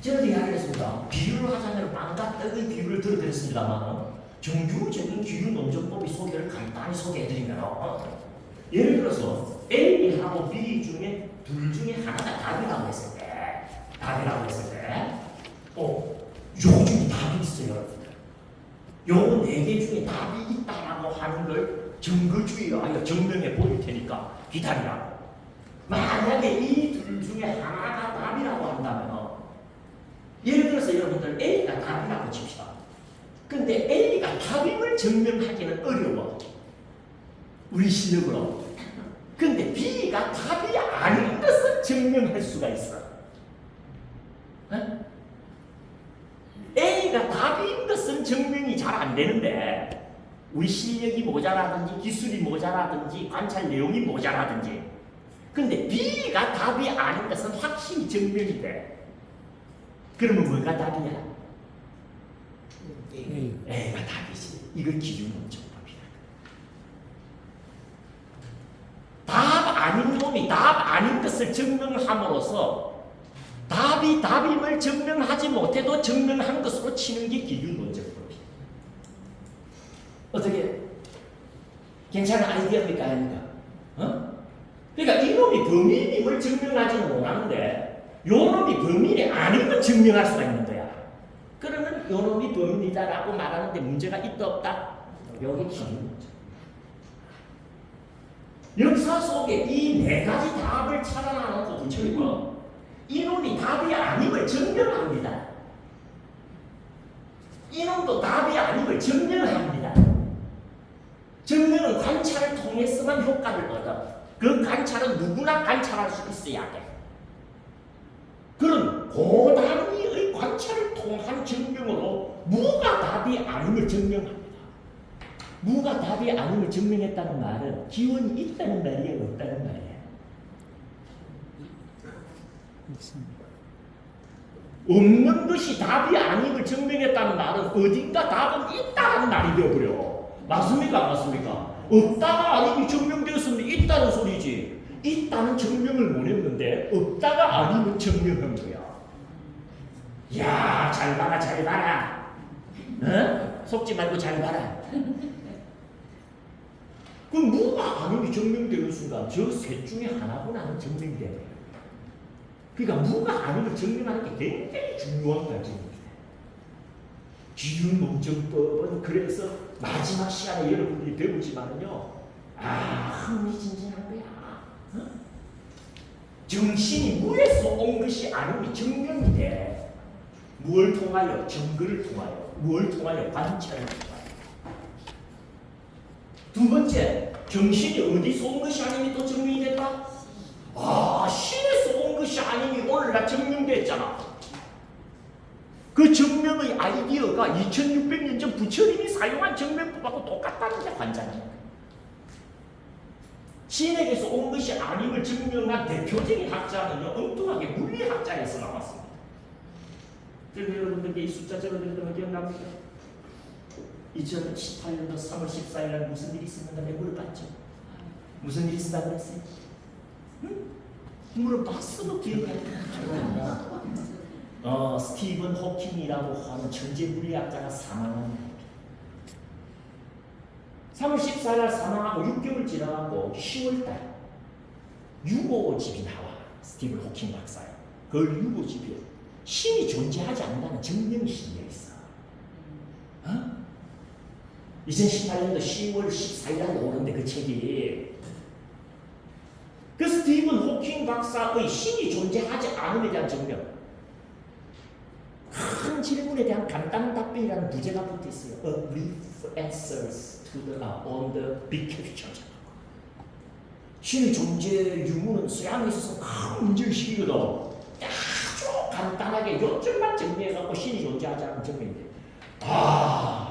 저는 이야기를 했습니다. 비유를 하자면 빵과 떡의 비유를 들어드렸습니다만 정규적인 기류 논증법의 소개를 간단히 소개해드리면 예를 들어서 A하고 B 중에 둘 중에 하나가 답이라고 했을 때 요 중에 답이 있어요. 요 네 개 중에 답이 있다라고 하는 걸 증거주의하여 증명해 보일 테니까 기다리라고. 만약에 이 둘 중에 하나가 답이라고 한다면 예를 들어서 여러분들 A가 답이라고 칩시다. 근데 A가 답임을 증명하기는 어려워. 우리 실력으로. 근데 B가 답이 아닌 것을 증명할 수가 있어. A가 답인 것은 증명이 잘 안 되는데 우리 실력이 모자라든지 기술이 모자라든지 관찰 내용이 모자라든지 근데 B가 답이 아닌 것은 확실히 증명이 돼. 그러면 뭐가 답이야? A가 답이지. 이걸 기준 논증법이야. 답 아닌 놈이 답 아닌 것을 증명함으로써 답이 답임을 증명하지 못해도 증명한 것으로 치는 게 기준 논증법이야. 어떻게? 괜찮은 아이디어입니까? 아닙니까? 그러니까 이놈이 범인임을 증명하지는 못하는데 요놈이 범인이 아닌 걸 증명할 수가 있는 거야. 그러면 요놈이 범인이다라고 말하는데 문제가 있다 없다? 여기 기준 역사 속에 이 네 가지 답을 찾아나놓고 붙여있고 이놈이 답이 아님을 증명합니다. 이놈도 답이 아님을 증명합니다. 증명은 관찰을 통해서만 효과를 얻어. 그 관찰은 누구나 관찰할 수 있어야 돼. 그런 고단위의 관찰을 통한 증명으로 무가 답이 아님을 증명합니다. 무가 답이 아님을 증명했다는 말은 기원이 있다는 말이에요, 없다는 말이에요? 없는 것이 답이 아님을 증명했다는 말은 어딘가 답은 있다는 말이 되어버려. 맞습니까? 맞습니까? 없다가 아님이 증명되었으면 있다는 소리지. 있다는 증명을 못했는데 없다가 아님을 증명한 거야. 야, 잘 봐라, 잘 봐라. 속지 말고 잘 봐라. 그럼 무가 아님이 증명되는 순간 저 셋 중에 하나구나는 증명돼요. 그러니까 무가 아님을 증명하는 게 굉장히 중요한 과정입니다. 기준 논증법은 그래서 마지막 시간에 여러분들이 배우지만은요, 흥미진진한 거야. 정신이 무에서 온 것이 아님이 증명이 돼. 무엇을 통하여? 증거를 통하여. 무엇을 통하여? 관찰을 통하여. 두 번째, 정신이 어디서 온 것이 아님이 또 증명이 됐다? 신에서 온 것이 아님이 오늘날 증명됐잖아. 그 증명의 아이디어가 2600년 전 부처님이 사용한 증명법하고 똑같다는 게 환장이야. 신에게서 온 것이 아님을 증명한 대표적인 학자는요, 엉뚱하게 물리학자에서 나왔습니다. 여러분들께 이 숫자 적어드렸던 거 기억납니까? 2018년도 3월 14일 날 무슨 일이 있었는가 내가 물어봤죠. 무슨 일이 있었다 그랬어요? 물어봤어도 기억이 안 나. 스티븐 호킹이라고 하는 천재 물리학자가 사망한 날입니다. 3월 14일 날 사망하고 6개월 지나고 10월달 유고집이 나와. 스티븐 호킹 박사요. 그 유고집이 신이 존재하지 않는다는 증명이 실려 있어. 2018년도 10월 14일 날 오는데 그 책이 그 스티븐 호킹 박사의 신이 존재하지 않음에 대한 증명, 큰 질문에 대한 간단한 답변이라는 부제가 붙어 있어요. A brief answers to on the big question. 신의 존재 유무는 수양에 있어서 큰 문제의식이거든. 아주 간단하게 요점만 정리해갖고 신이 존재하지 않는 증명인데,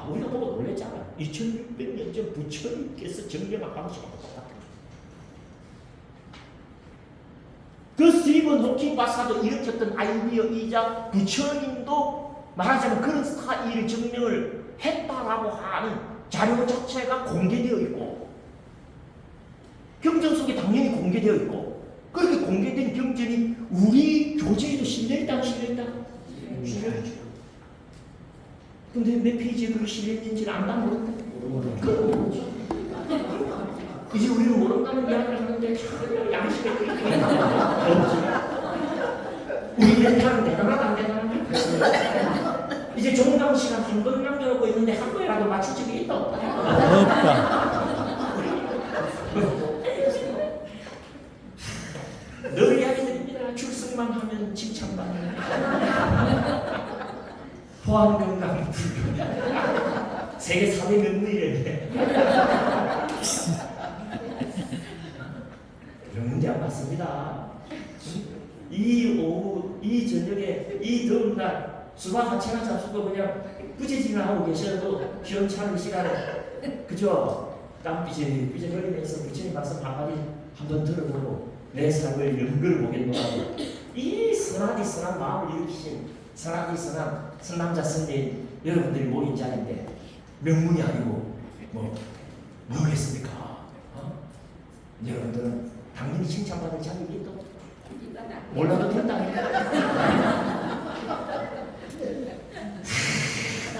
우리가 보고 놀랬잖아. 2600년 전 부처님께서 증명한 방식하고 똑같아. 그 스티븐 호킹 박사도 일으켰던 아이디어이자 부처님도 말하자면 그런 스타일의 증명을 했다라고 하는 자료 자체가 공개되어 있고, 경전 속에 당연히 공개되어 있고 그렇게 공개된 경전이 우리 교재에도 실려있다 안 실려있다? 실려있죠. 근데 몇 페이지에 그게 실려있는지를 안다 모른다? 모르죠. 이제 우리는 모른다는 이야기를 하는데 전혀 양식이 그렇게 우리 멘탈은 대단하다 안 대단하다? 이제 종강 시간 한 번 남겨놓고 있는데 한 번이라도 맞출 적이 있다 없다? 없다. 늘 이야기 드립니다. 출석만 하면 칭찬받는 포항경강 불교 세계 4대 명문이래. 이런 문제 안 맞습니다. 이 오후, 이 저녁에, 이 더운 날 수박 한 채나 잡수고 그냥 부재질을 하고 계셔도 시원찮은 시간에 그죠? 땀 삐질삐질거리면서 부처님 말씀 한마디 한번 들어보고 내 삶을 연결 보겠노라. 이 선하디 선한 마음을 일으키신 선하디 선한 선남자 선배인 여러분들이 모인 자리인데 명문이 아니고 뭐겠습니까? 여러분들은 당연히 칭찬받을 자격이 있다. 몰라도 된다.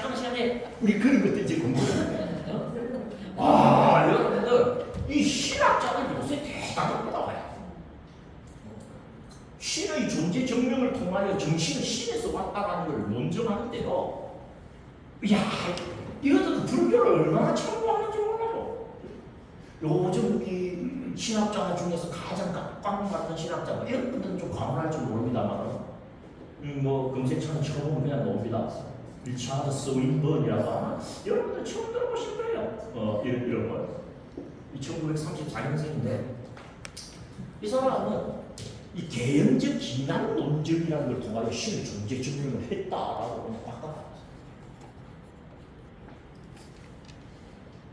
다음 시간에 우리 그런 것도 이제 공부해요. 여러분들 이 신학자들 요새 대단합니다. 신의 존재 증명을 통하여 정신은 신에서 왔다라는 걸 논증하는데요. 이야, 이것도 불교를 얼마나 참고하는지 몰라요. 요즘 이 신학자 중에서 가장 꽉 맞는 신학자가 이런 분들은 좀 과언할지 모릅니다만, 검색창 처음 그냥 나옵니다. 리차드 스윈번이라고 하나 여러분들 처음 들어보실 거예요. 이런 거. 1934년생인데 이 사람은 이 개연적 기난 논증이라는 걸 통하여 신의 존재 증명을 했다라고 바꿔놨어요.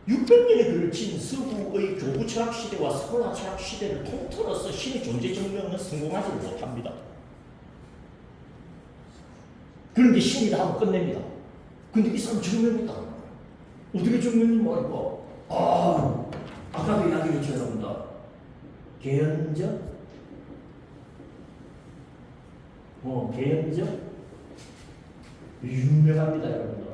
600년에 걸친 서구의 교부 철학 시대와 스콜라 철학 시대를 통틀어서 신의 존재 증명은 성공하지 못합니다. 그런데 신이다 하고 끝냅니다. 근데 이 사람 증명했다. 어떻게 증명이 뭐고? 아까도 이야기했죠, 여러분들. 개연적 개연적 유명합니다, 여러분들.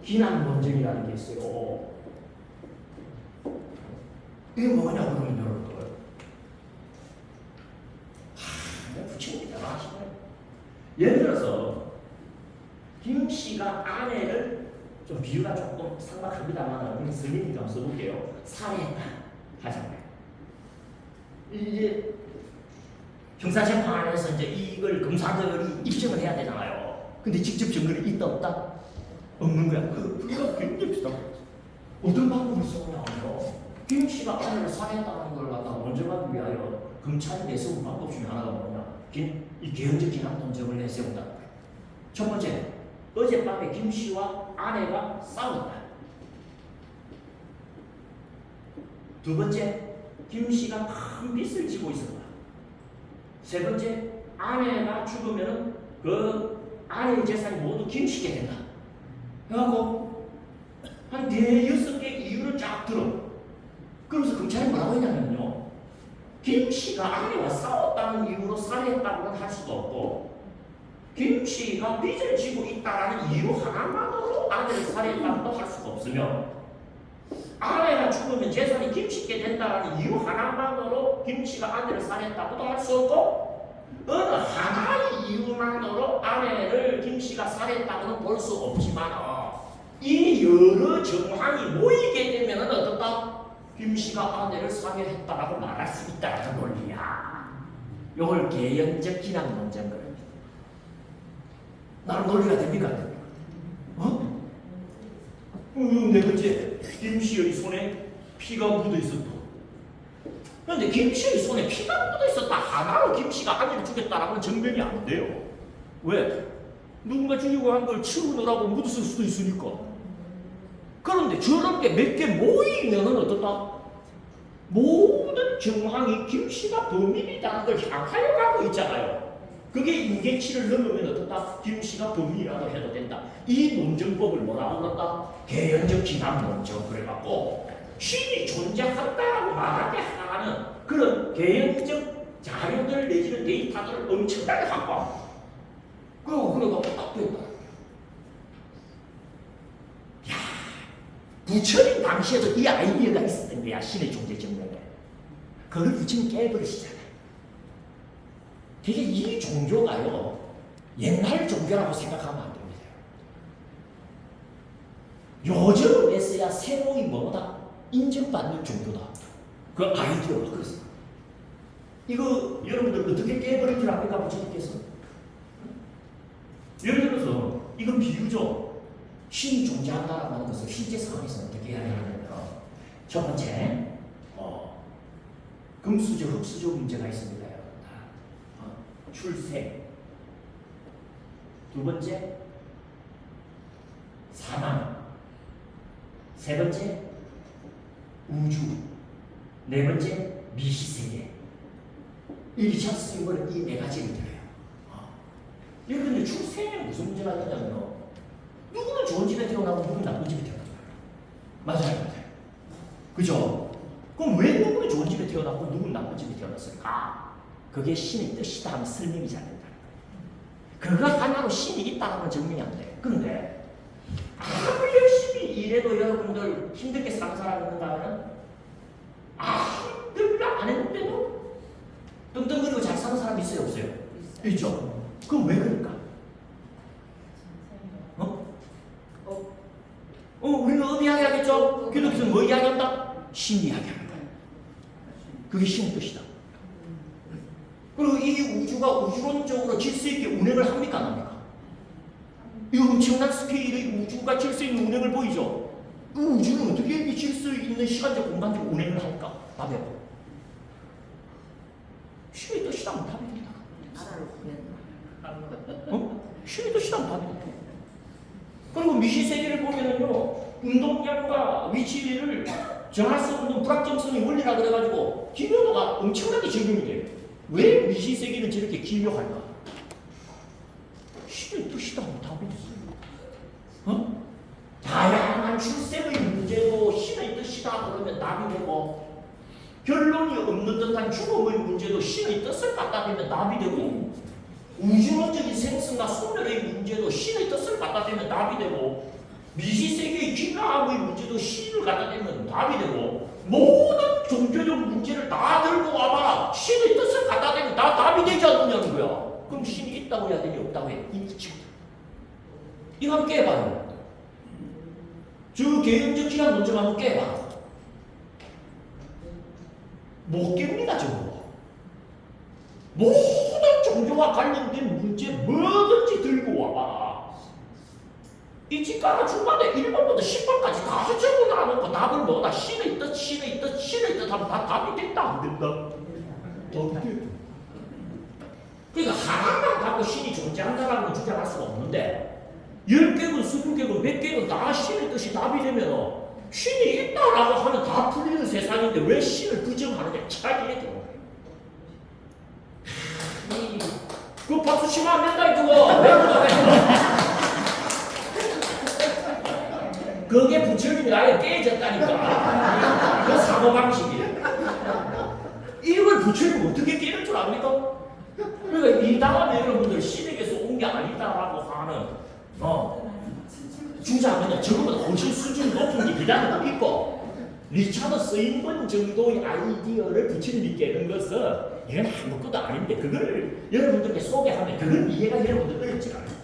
기난 논증이라는 게 있어요. 이게 뭐냐 그러면 여러분들, 부처님이 대단하시네요. 예를 들어서 김 씨가 아내를 좀 비유가 조금 상박합니다만 우리 스님이니까 한번 써볼게요. 살해했다 하잖아요. 이제 형사재판에서 이제 이걸 검사들이 입증을 해야 되잖아요. 근데 직접 증거를 있다 없다? 없는 거야. 그거 굉장히 비슷하고 어떤 방법을 쓰냐면요. 김 씨가 아내를 살해했다는 걸 갖다가 원정하기 위하여 검찰이 내세운 방법 중에 하나가 뭐냐? 이 개연적 기난 논증을 내세운다. 첫 번째, 어젯밤에 김 씨와 아내가 싸웠다. 두 번째, 김 씨가 큰 빚을 지고 있었다. 세 번째, 아내가 죽으면 그 아내의 재산이 모두 김 씨게 된다. 그래갖고 한 6개 이유를 쫙 들어. 그러면서 검찰이 뭐라고 했냐면요, 김 씨가 아내와 싸웠다는 이유로 살해했다고는 할 수도 없고, 김 씨가 빚을 지고 있다는 이유 하나만으로 아내를 살해했다고도 할 수가 없으며, 아내가 죽으면 재산이 김 씨게 된다는 이유 하나만으로 김 씨가 아내를 살해했다고도 할 수 없고, 어느 하나의 이유만으로 아내를 김 씨가 살해했다고는 볼 수 없지만, 이 여러 정황이 모이게 되면 어떻다? 김 씨가 아내를 살해했다라고 말할 수 있다는 논리야. 이걸 개연적 기난 논쟁 그럽니다. 나는 논리가 됩니까? 네 번째, 김 씨의 손에 피가 묻어 있었다. 그런데 김 씨의 손에 피가 묻어 있었다 하나로 김 씨가 아내를 죽였다라고는 증명이 안 돼요. 왜? 누군가 죽이고 한 걸 치우느라고 묻었을 수도 있으니까. 그런데 저런 게 몇 개 모이면은 어떻다? 모든 정황이 김 씨가 범인이라는 걸 향하여 가고 있잖아요. 그게 인계치를 넘으면 어떻다? 김 씨가 범인이라도 해도 된다. 이 논증법을 뭐라고 그런다? 개연적 기난 논증. 그래갖고 신이 존재한다고 말하게 하는 그런 개연적 자료들 내지는 데이터들을 엄청나게 갖고 와. 그리고 그래가 딱 됐다. 야, 부처님 당시에도 이 아이디어가 있었던 거야. 신의 존재 증명에. 그걸 부처님 깨버리시잖아요. 되게 이 종교가요, 옛날 종교라고 생각하면 안 됩니다. 요즘을 냈어야 새로이 뭐다? 인정받는 종교다. 그 아이디어가 그랬어. 이거 여러분들 어떻게 깨버린 줄 압니까? 부처님께서. 예를 들어서 이건 비유죠. 신이 존재한다라고 하는 것을 실제 상황에서 어떻게 해야 하냐면, 첫 번째, 금수저, 흙수저 문제가 있습니다. 출생. 두 번째, 사망. 세 번째, 우주. 네 번째, 미시세계. 이 차스님은 이 네 가지를 들어요. 여러분들 출생에 무슨 문제가 있냐면, 누구는 좋은 집에 태어나고 누구는 나쁜 집에 태어나요. 맞아요. 그죠? 그럼 왜 누구는 좋은 집에 태어나고 누구는 나쁜 집에 태어났을까? 그게 신의 뜻이다 하면 설명이 잘 된다. 그거 하나로 신이 있다는 증명이 안 돼. 그런데 아무리 열심히 일해도 여러분들 힘들게 사는 사람 있는가 하면 힘들게 안 했는데도 떵떵거리고 잘 사는 사람 있어요? 없어요? 있죠? 그럼 왜 그럴까? 우리는 어디 이야기하겠죠? 기독교는 뭐 이야기한다? 신 이야기하는 거야. 그게 신의 뜻이다. 그리고 이 우주가 우주론적으로 질서 있게 운행을 합니까? 안 합니까? 이 엄청난 스케일의 우주가 질서 있는 운행을 보이죠? 그 우주는 어떻게 이 질서 있는 시간적 공간적 운행을 할까? 답해. 신의 뜻이라면 답이 된다. 신의 뜻이라면 답이 된다. 그리고 미시세계를 보면은요, 운동량과 위치를 정할 수 없는 불확정성의 원리라 그래가지고 기묘도가 엄청나게 적용이 돼요. 왜 미시세계는 저렇게 기묘할까? 신의 뜻이라면 답이 됐어요. 다양한 출생의 문제도 신의 뜻이다 그러면 답이 되고, 결론이 없는 듯한 죽음의 문제도 신의 뜻을 갖다 대면 답이 되고, 우주론적인 생성과 소멸의 문제도 신의 뜻을 갖다 대면 답이 되고, 미시세계의 기묘함의 문제도 신을 갖다 대면 답이 되고, 모든 종교적 문제를 다 들고 와봐 신의 뜻을 갖다 대면 다 답이 되지 않느냐는 거야. 그럼 신이 있다고 해야 되니 없다고 해? 있지. 이거 한번 깨봐요. 저 개연적 기간 논쟁 한번 깨봐. 못 깹니다. 저거. 모든 종교와 관련된 문제 뭐든지 들고 와봐. 이 집가가 중간에 1번부터 10번까지 다 적어놔놓고 답을 뭐다? 신의 뜻, 신의 뜻, 신의 뜻 하면 다 답이 된다, 안 된다? 답이 돼. 그러니까 하나만 갖고 신이 존재한다라는 건 주장할 수가 없는데, 10개군, 20개군, 100개군 다 신의 뜻이 답이 되면 신이 있다라고 하면 다 풀리는 세상인데 왜 신을 부정하느냐? 차이에 들어. 그 박수 치면 안 된다, 이거. 그게 부처님이 아예 깨졌다니까. 그 사고방식이. 이걸 부처님 어떻게 깨는 줄 압니까? 그러니까 이 다음에 여러분들 신에게서 온 게 아니다라고 하는 주장은 저거보다 훨씬 수준 높은 게 기다리고 있고, 리차드 스윈번 정도의 아이디어를 부처님이 깨는 것은 이건 아무것도 아닌데, 그걸 여러분들께 소개하면 그걸 이해가 여러분들 어렵지가 않아요.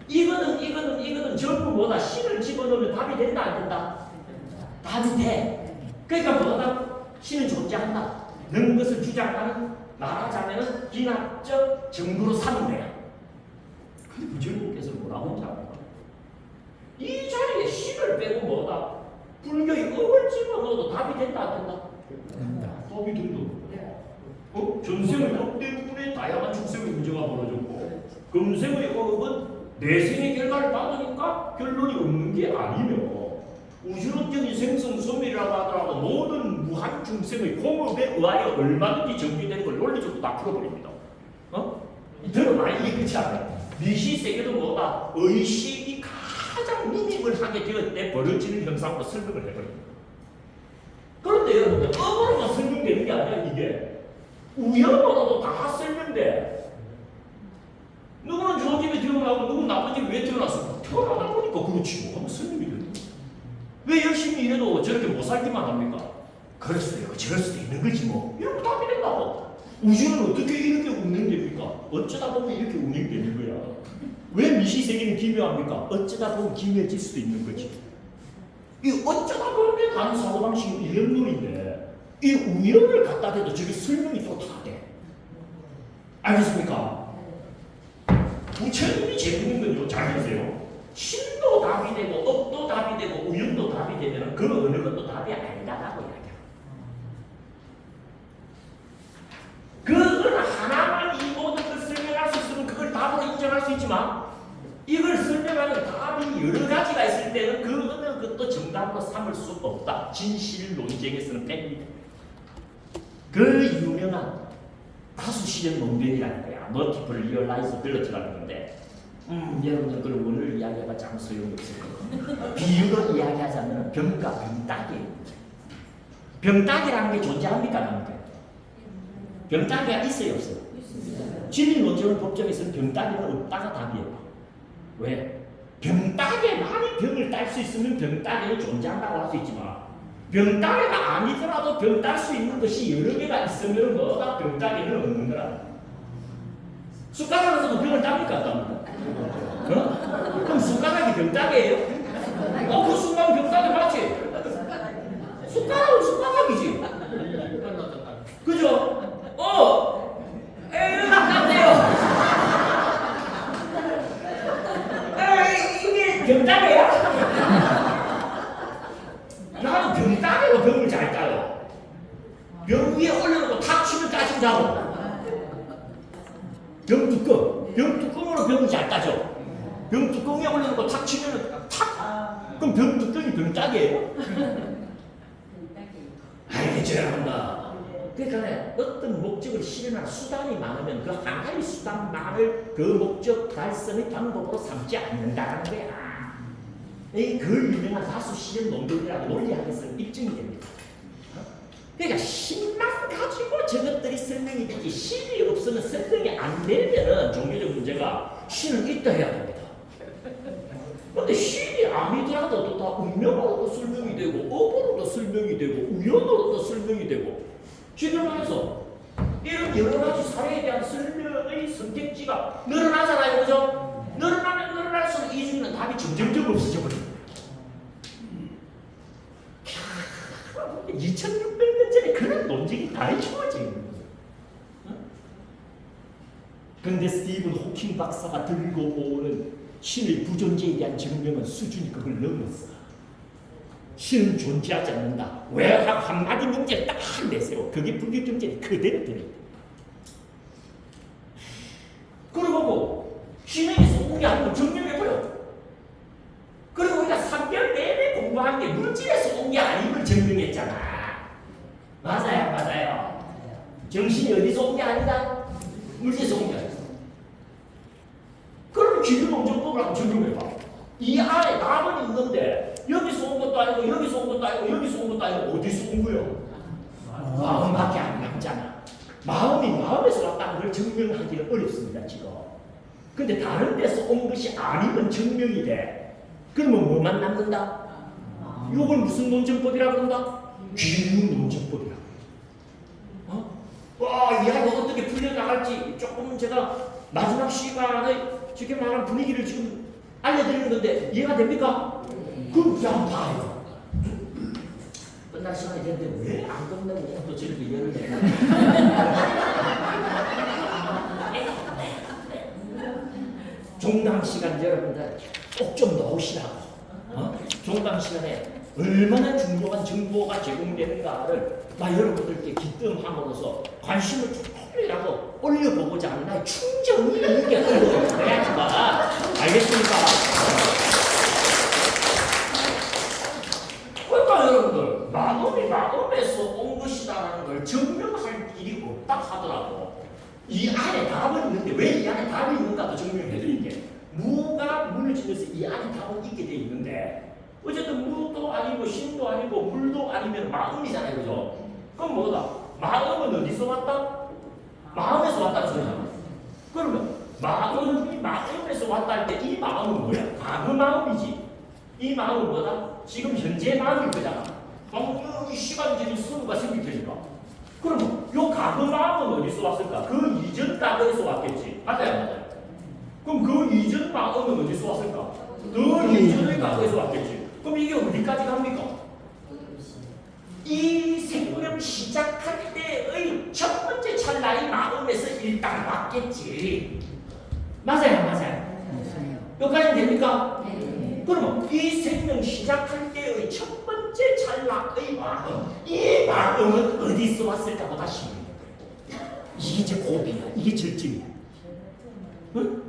이거는 전부 뭐다? 신을 집어넣으면 답이 된다, 안 된다? 답이 돼. 그러니까 뭐다? 신은 존재한다. 는 것을 주장하는, 말하자면 기납적 증거로 삼는 거야. 근데 부처님께서 뭐라고 하는지 압니까? 이 자리에 신을 빼고 뭐다? 불교의 업을 집어넣어도 답이 된다, 안 된다? 된다. 답이 된다. 전생의 업 때문에 다양한 축생의 문제가 벌어졌고, 금생의 업은 내생의 결과를 받으니까 결론이 없는 게 아니며, 우주론적인 생성 소멸이라고 하더라도 모든 무한 중생의 공업에 의하여 얼마든지 정비되는 걸 논리적으로 다 풀어버립니다. 들어봐야 이게 그렇지 않아요? 미시세계도 뭐다? 의식이 가장 미믹을 하게 되었을 때 벌어지는 현상으로 설명을 해버립니다. 근데 여러분들 음으로만 설명되는 게 아니야 이게. 우연으로도 다 설명돼. 누구는 좋은 집에 태어나고 누구는 나쁜 집에 왜 태어났어? 태어나다 보니까 그렇지 뭐. 한번 설명이 되는 거야. 왜 열심히 일해도 저렇게 못 살기만 합니까? 그럴 수도 있고 저럴 수도 있는 거지 뭐. 이런 거 답이 된다고. 우주는 어떻게 이렇게 운행됩니까? 어쩌다 보면 이렇게 운행되는 거야. 왜 미시세계는 기묘합니까? 어쩌다 보면 기묘해질 수도 있는 거지. 이 어쩌다 보면 가는 사고방식이 이런 놈인데 이 우연을 갖다 대도 저게 설명이 또 다 돼. 알겠습니까? 부처님이 재밌는 건요. 잘 보세요. 신도 답이 되고 업도 답이 되고 우연도 답이 되면 그 어느 것도 답이 아니다라고 이야기해요. 그 어느 하나만 이 모든 걸 설명할 수 있으면 그걸 답으로 인정할 수 있지만 이걸 설명하는 답이 여러 가지가 있을 때는 그 어느 것도 정답으로 삼을 수 없다. 진실 논쟁에서는 뺍니다. 그 유명한 다수 실현 논변이라는 거야. 멀티플 리얼라이즈 빌리티라는 건데 여러분들 그걸 오늘 이야기해봤자 아무 소용이 없을 거예요. 비유로 이야기하자면 병과 병따기. 병따기라는 게 존재합니까? 합니까? 병따기가 있어요 없어요? 진리 논쟁은 법정에서는 병따기는 없다가 답이에요. 왜? 병따개만이 병을 딸 수 있으면 병따개는 존재한다고 할 수 있지만 병따개가 아니더라도 병 딸 수 있는 것이 여러 개가 있으면 뭐가 병따개는 없는 거라. 숟가락에서도 병을 따니까 안 땁니까? 어? 그럼 숟가락이 병따개예요? 그 순간 병따개 맞지? 숟가락은 숟가락이지. 그죠? 에이, 같네요. 병따개야? 나는 병따개로 병을 잘 따요. 병 위에 올려놓고 탁 치면 따진다고. 병뚜껑으로 병을 잘 따죠. 병뚜껑에 올려놓고 탁 치면 탁. 그럼 병뚜껑이 병따개예요? 알겠죠 여러분들. 그러니까 어떤 목적을 실현할 수단이 많으면 그 하나의 수단만을 그 목적 달성의 방법으로 삼지 않는다는 거야. 그 유명한 다수 실현 논변이라고 논리학에서 입증이 됩니다. 그러니까 신만 가지고 저것들이 설명이 되지 신이 없으면 설명이 안 되면 종교적 문제가 신은 있다 해야 됩니다. 그런데 신이 아니더라도 또 다 운명으로도 설명이 되고 업으로도 설명이 되고 우연으로도 설명이 되고 지금 말해서 이런 여러 가지 사례에 대한 설명의 선택지가 늘어나잖아요. 그죠? 늘어나면 늘어날수록 이 중에는 답이 점점점 없어져 버립니다. 2600년 전에 그런 논쟁이 다 이루어져 있는 거예요. 그런데 스티븐 호킹 박사가 들고 오는 신의 부존재에 대한 증명은 수준이 그걸 넘었어. 신은 존재하지 않는다. 왜? 한마디 문제를 딱 내세요. 그게 불교 경전이 그대로 들어있다. 그리고 신에게서 온 게 아니고 증명해버려. 그리고 우리가 3개월 내내 공부한 게 물질에서 온 게 아닌 걸 증명했잖아. 맞아요. 정신이 어디서 온 게 아니다? 물질에서 온 게 아니다. 그럼 기류논쟁법을 한번 증명해봐. 이 안에 답은 있는데 여기서 온 것도 아니고 여기서 온 것도 아니고 여기서 온 것도 아니고 어디서 온 거요? 마음밖에 안 남잖아. 마음이 마음에서 왔다는 걸 증명하기는 어렵습니다 지금. 근데 다른 데서 온 것이 아니면 증명이 돼. 그러면 뭐만 남는다? 이걸 무슨 논쟁법이라 그런다? 기류논쟁법이라. 이 이야기가 어떻게 풀려나갈지 조금은 제가 마지막 시간에 쉽게 말하는 분위기를 지금 알려드리는 건데 이해가 됩니까? 그럼 그냥 봐요. 끝날 시간이 됐는데 왜 안 끝내고 또 저렇게 열을 내나? 종강 시간 여러분들 꼭 좀 넣으시라고. 종강 시간에 얼마나 중요한 정보가 제공되는가를 여러분들께 기뜸함으로써 관심을 조금이라도 올려보고자 하는 나의 충정이 이게 그래야지만 알겠습니까? 그러니까 여러분들 마음이 마음에서 온 것이다라는 걸 증명할 일이 없다 하더라도 이 안에 답은 있는데 왜 이 안에 답이 있는가도 증명해드릴게. 무가 물을 지면서 이 안에 답은 있게 돼 있는데 어쨌든 무도 아니고 신도 아니고 물도 아니고 아니면 마음이잖아요, 그죠? 그럼 뭐다? 마음은 어디서 왔다? 마음에서 왔다는 소리잖아. 그러면 마음이 마음에서 왔다 할 때 이 마음은 뭐야? 과거 마음이지. 이 마음은 뭐다? 지금 현재 마음일 거잖아. 이 시간 지금 선우가 생길 테니까. 그러면 요 과거 마음은 어디서 왔을까? 그 이전 과거에서 왔겠지. 맞아요, 맞아요. 그럼 그 이전 마음은 어디서 왔을까? 그 이전의 과거에서 왔겠지. 그럼 이게 어디까지 갑니까? 이 생명 시작할 때의 첫 번째 찰나의 마음에서 일단 왔겠지. 맞아요, 맞아요. 여기까지 됩니까? 네. 그러면 이 생명 시작할 때의 첫 번째 찰나의 마음, 이 마음은 어디서 왔을까 다시 묻는 거예요. 이게 이제 고비야. 이게 절정이야. 응?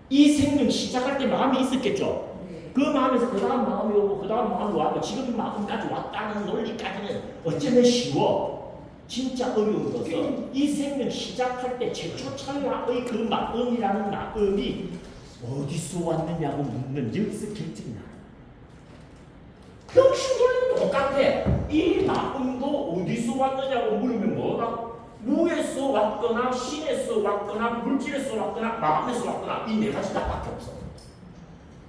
이 생명 시작할 때 마음이 있었겠죠? 그 마음에서 그 다음 마음이 오고 그 다음 마음이 와고 지금 마음까지 왔다는 논리까지는 어쩌면 쉬워. 진짜 어려운 것은 이 생명 시작할 때 최초 찰나의 그 마음이라는 마음이 어디서 왔느냐고 묻는 여기서 결정이 나요. 형식은 똑같아. 이 마음도 어디서 왔느냐고 물으면 뭐다? 무에서 왔거나 신에서 왔거나 물질에서 왔거나 마음에서 왔거나 이 네 가지 다밖에 없어.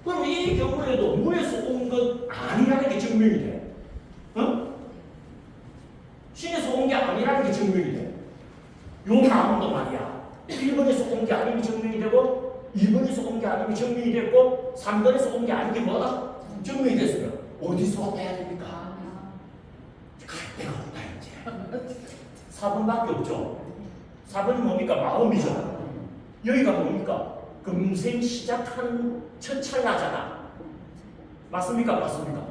그럼 이 경우에도 무에서 온 것 아니라는 게 증명이 돼. 어? 신에서 온 게 아니라는 게 증명이 돼. 요 마음도 말이야. 1번에서 온 게 아님이 증명이 되고 2번에서 온 게 아님이 증명이 됐고 3번에서 온 게 아닌 게 뭐다? 증명이 됐으면 어디서 왔다 해야 됩니까? 갈 데가 없다 이제. 4번밖에 없죠. 4번이 뭡니까? 마음이죠. 여기가 뭡니까? 금생 시작하는 첫 찰나잖아. 맞습니까? 맞습니까?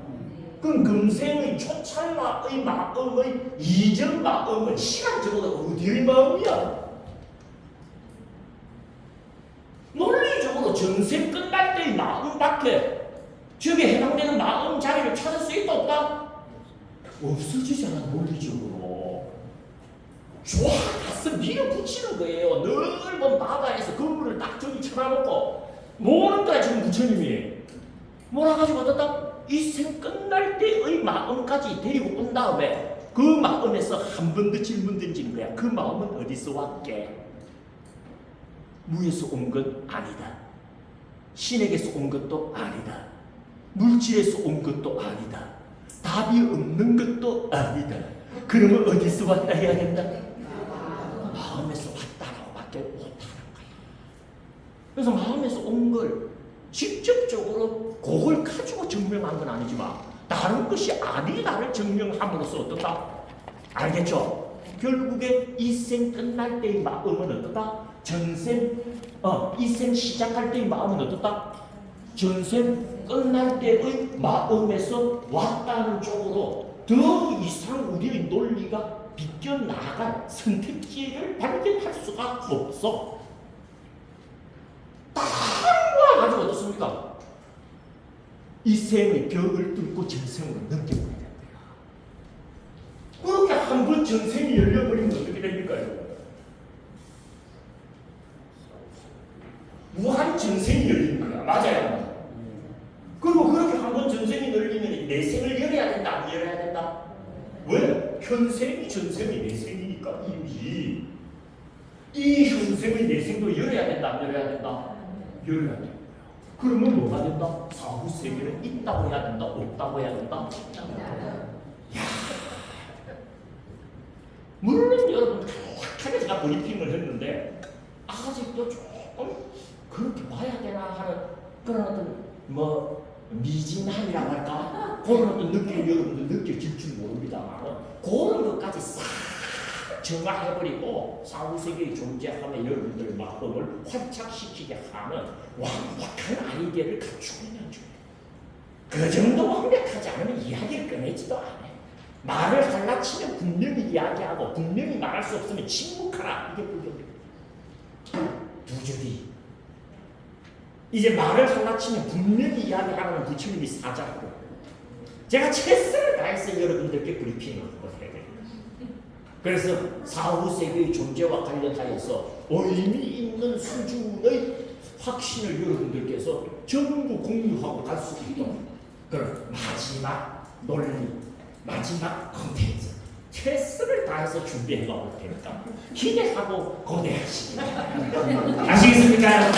그럼 금생의 첫 찰나의 마음의 이전 마음은 시간적으로 어디의 마음이야? 논리적으로 전생 끝날 때의 마음밖에 저기에 해당되는 마음 자리를 찾을 수 있다 없다? 없어지잖아 논리적으로. 좋아 가서 밀어붙이는 거예요. 넓은 바다에서 그물을 딱 저기 쳐놔놓고 뭐하는 거야 지금 부처님이. 몰아가지고 어떻다? 이 생 끝날 때의 마음까지 데리고 온 다음에 그 마음에서 한 번 더 질문 던지는 거야. 그 마음은 어디서 왔게? 무에서 온 것 아니다. 신에게서 온 것도 아니다. 물질에서 온 것도 아니다. 답이 없는 것도 아니다. 그러면 어디서 왔다 해야 된다? 마음에서 왔다라고 밖에 못하는 거야. 그래서 마음에서 온 걸 직접적으로 그걸 가지고 증명한 건 아니지만 다른 것이 아니다를 증명함으로써 어떻다? 알겠죠? 결국에 이 생 끝날 때의 마음은 어떻다? 이 생 시작할 때의 마음은 어떻다? 전생 끝날 때의 마음에서 왔다는 쪽으로 더 이상 우리의 논리가 비껴나갈 선택 기회를 발견할 수가 없어. 다른 거 가지고 어떻습니까? 이 생의 벽을 뚫고 전생으로 넘겨버려야 됩니다. 그렇게 한 번 전생이 열려버리면 어떻게 됩니까? 무한 전생이 열리는 거야. 맞아요. 그리고 그렇게 한 번 전생이 열리면 내 생을 열어야 된다, 안 열어야 된다? 왜? 현생이 전생이 내 생이니까 이미 이 현생의 내 생도 열어야 된다, 안 열어야 된다? 열어야 된다. 그러면 뭐가 된다? 사후 세계는 있다고 해야 된다, 없다고 해야 된다? 야, 물론 여러분 정확하게 제가 브리핑을 했는데 아직도 조금 그렇게 봐야 되나 하는 그런 어떤 미진함이라고 할까? 그런 어떤 느낌 여러분들 느껴질 줄 모릅니다만 그런 것까지 싹 정화해버리고 사후세계의 존재함에 여러분들 마음을 활착시키게 하는 완벽한 아이디어를 갖추고 있는 중이에요. 그 정도 완벽하지 않으면 이야기를 꺼내지도 않아요. 말을 갈라치면 분명히 이야기하고 분명히 말할 수 없으면 침묵하라. 이게 불교입니다. 두 줄이 이제 말을 갈라치면 분명히 이야기하라는 부처님이 사자고 제가 최선을 다해서 여러분들께 브리핑을 해야 됩니다. 그래서 사후세계의 존재와 관련하여서 의미 있는 수준의 확신을 여러분들께서 전부 공유하고 갈 수 있도록 그런 마지막 논리 마지막 컨텐츠 최선을 다해서 준비해 놓을 테니까 기대하고 고대하시기 바랍니다. 아시겠습니까?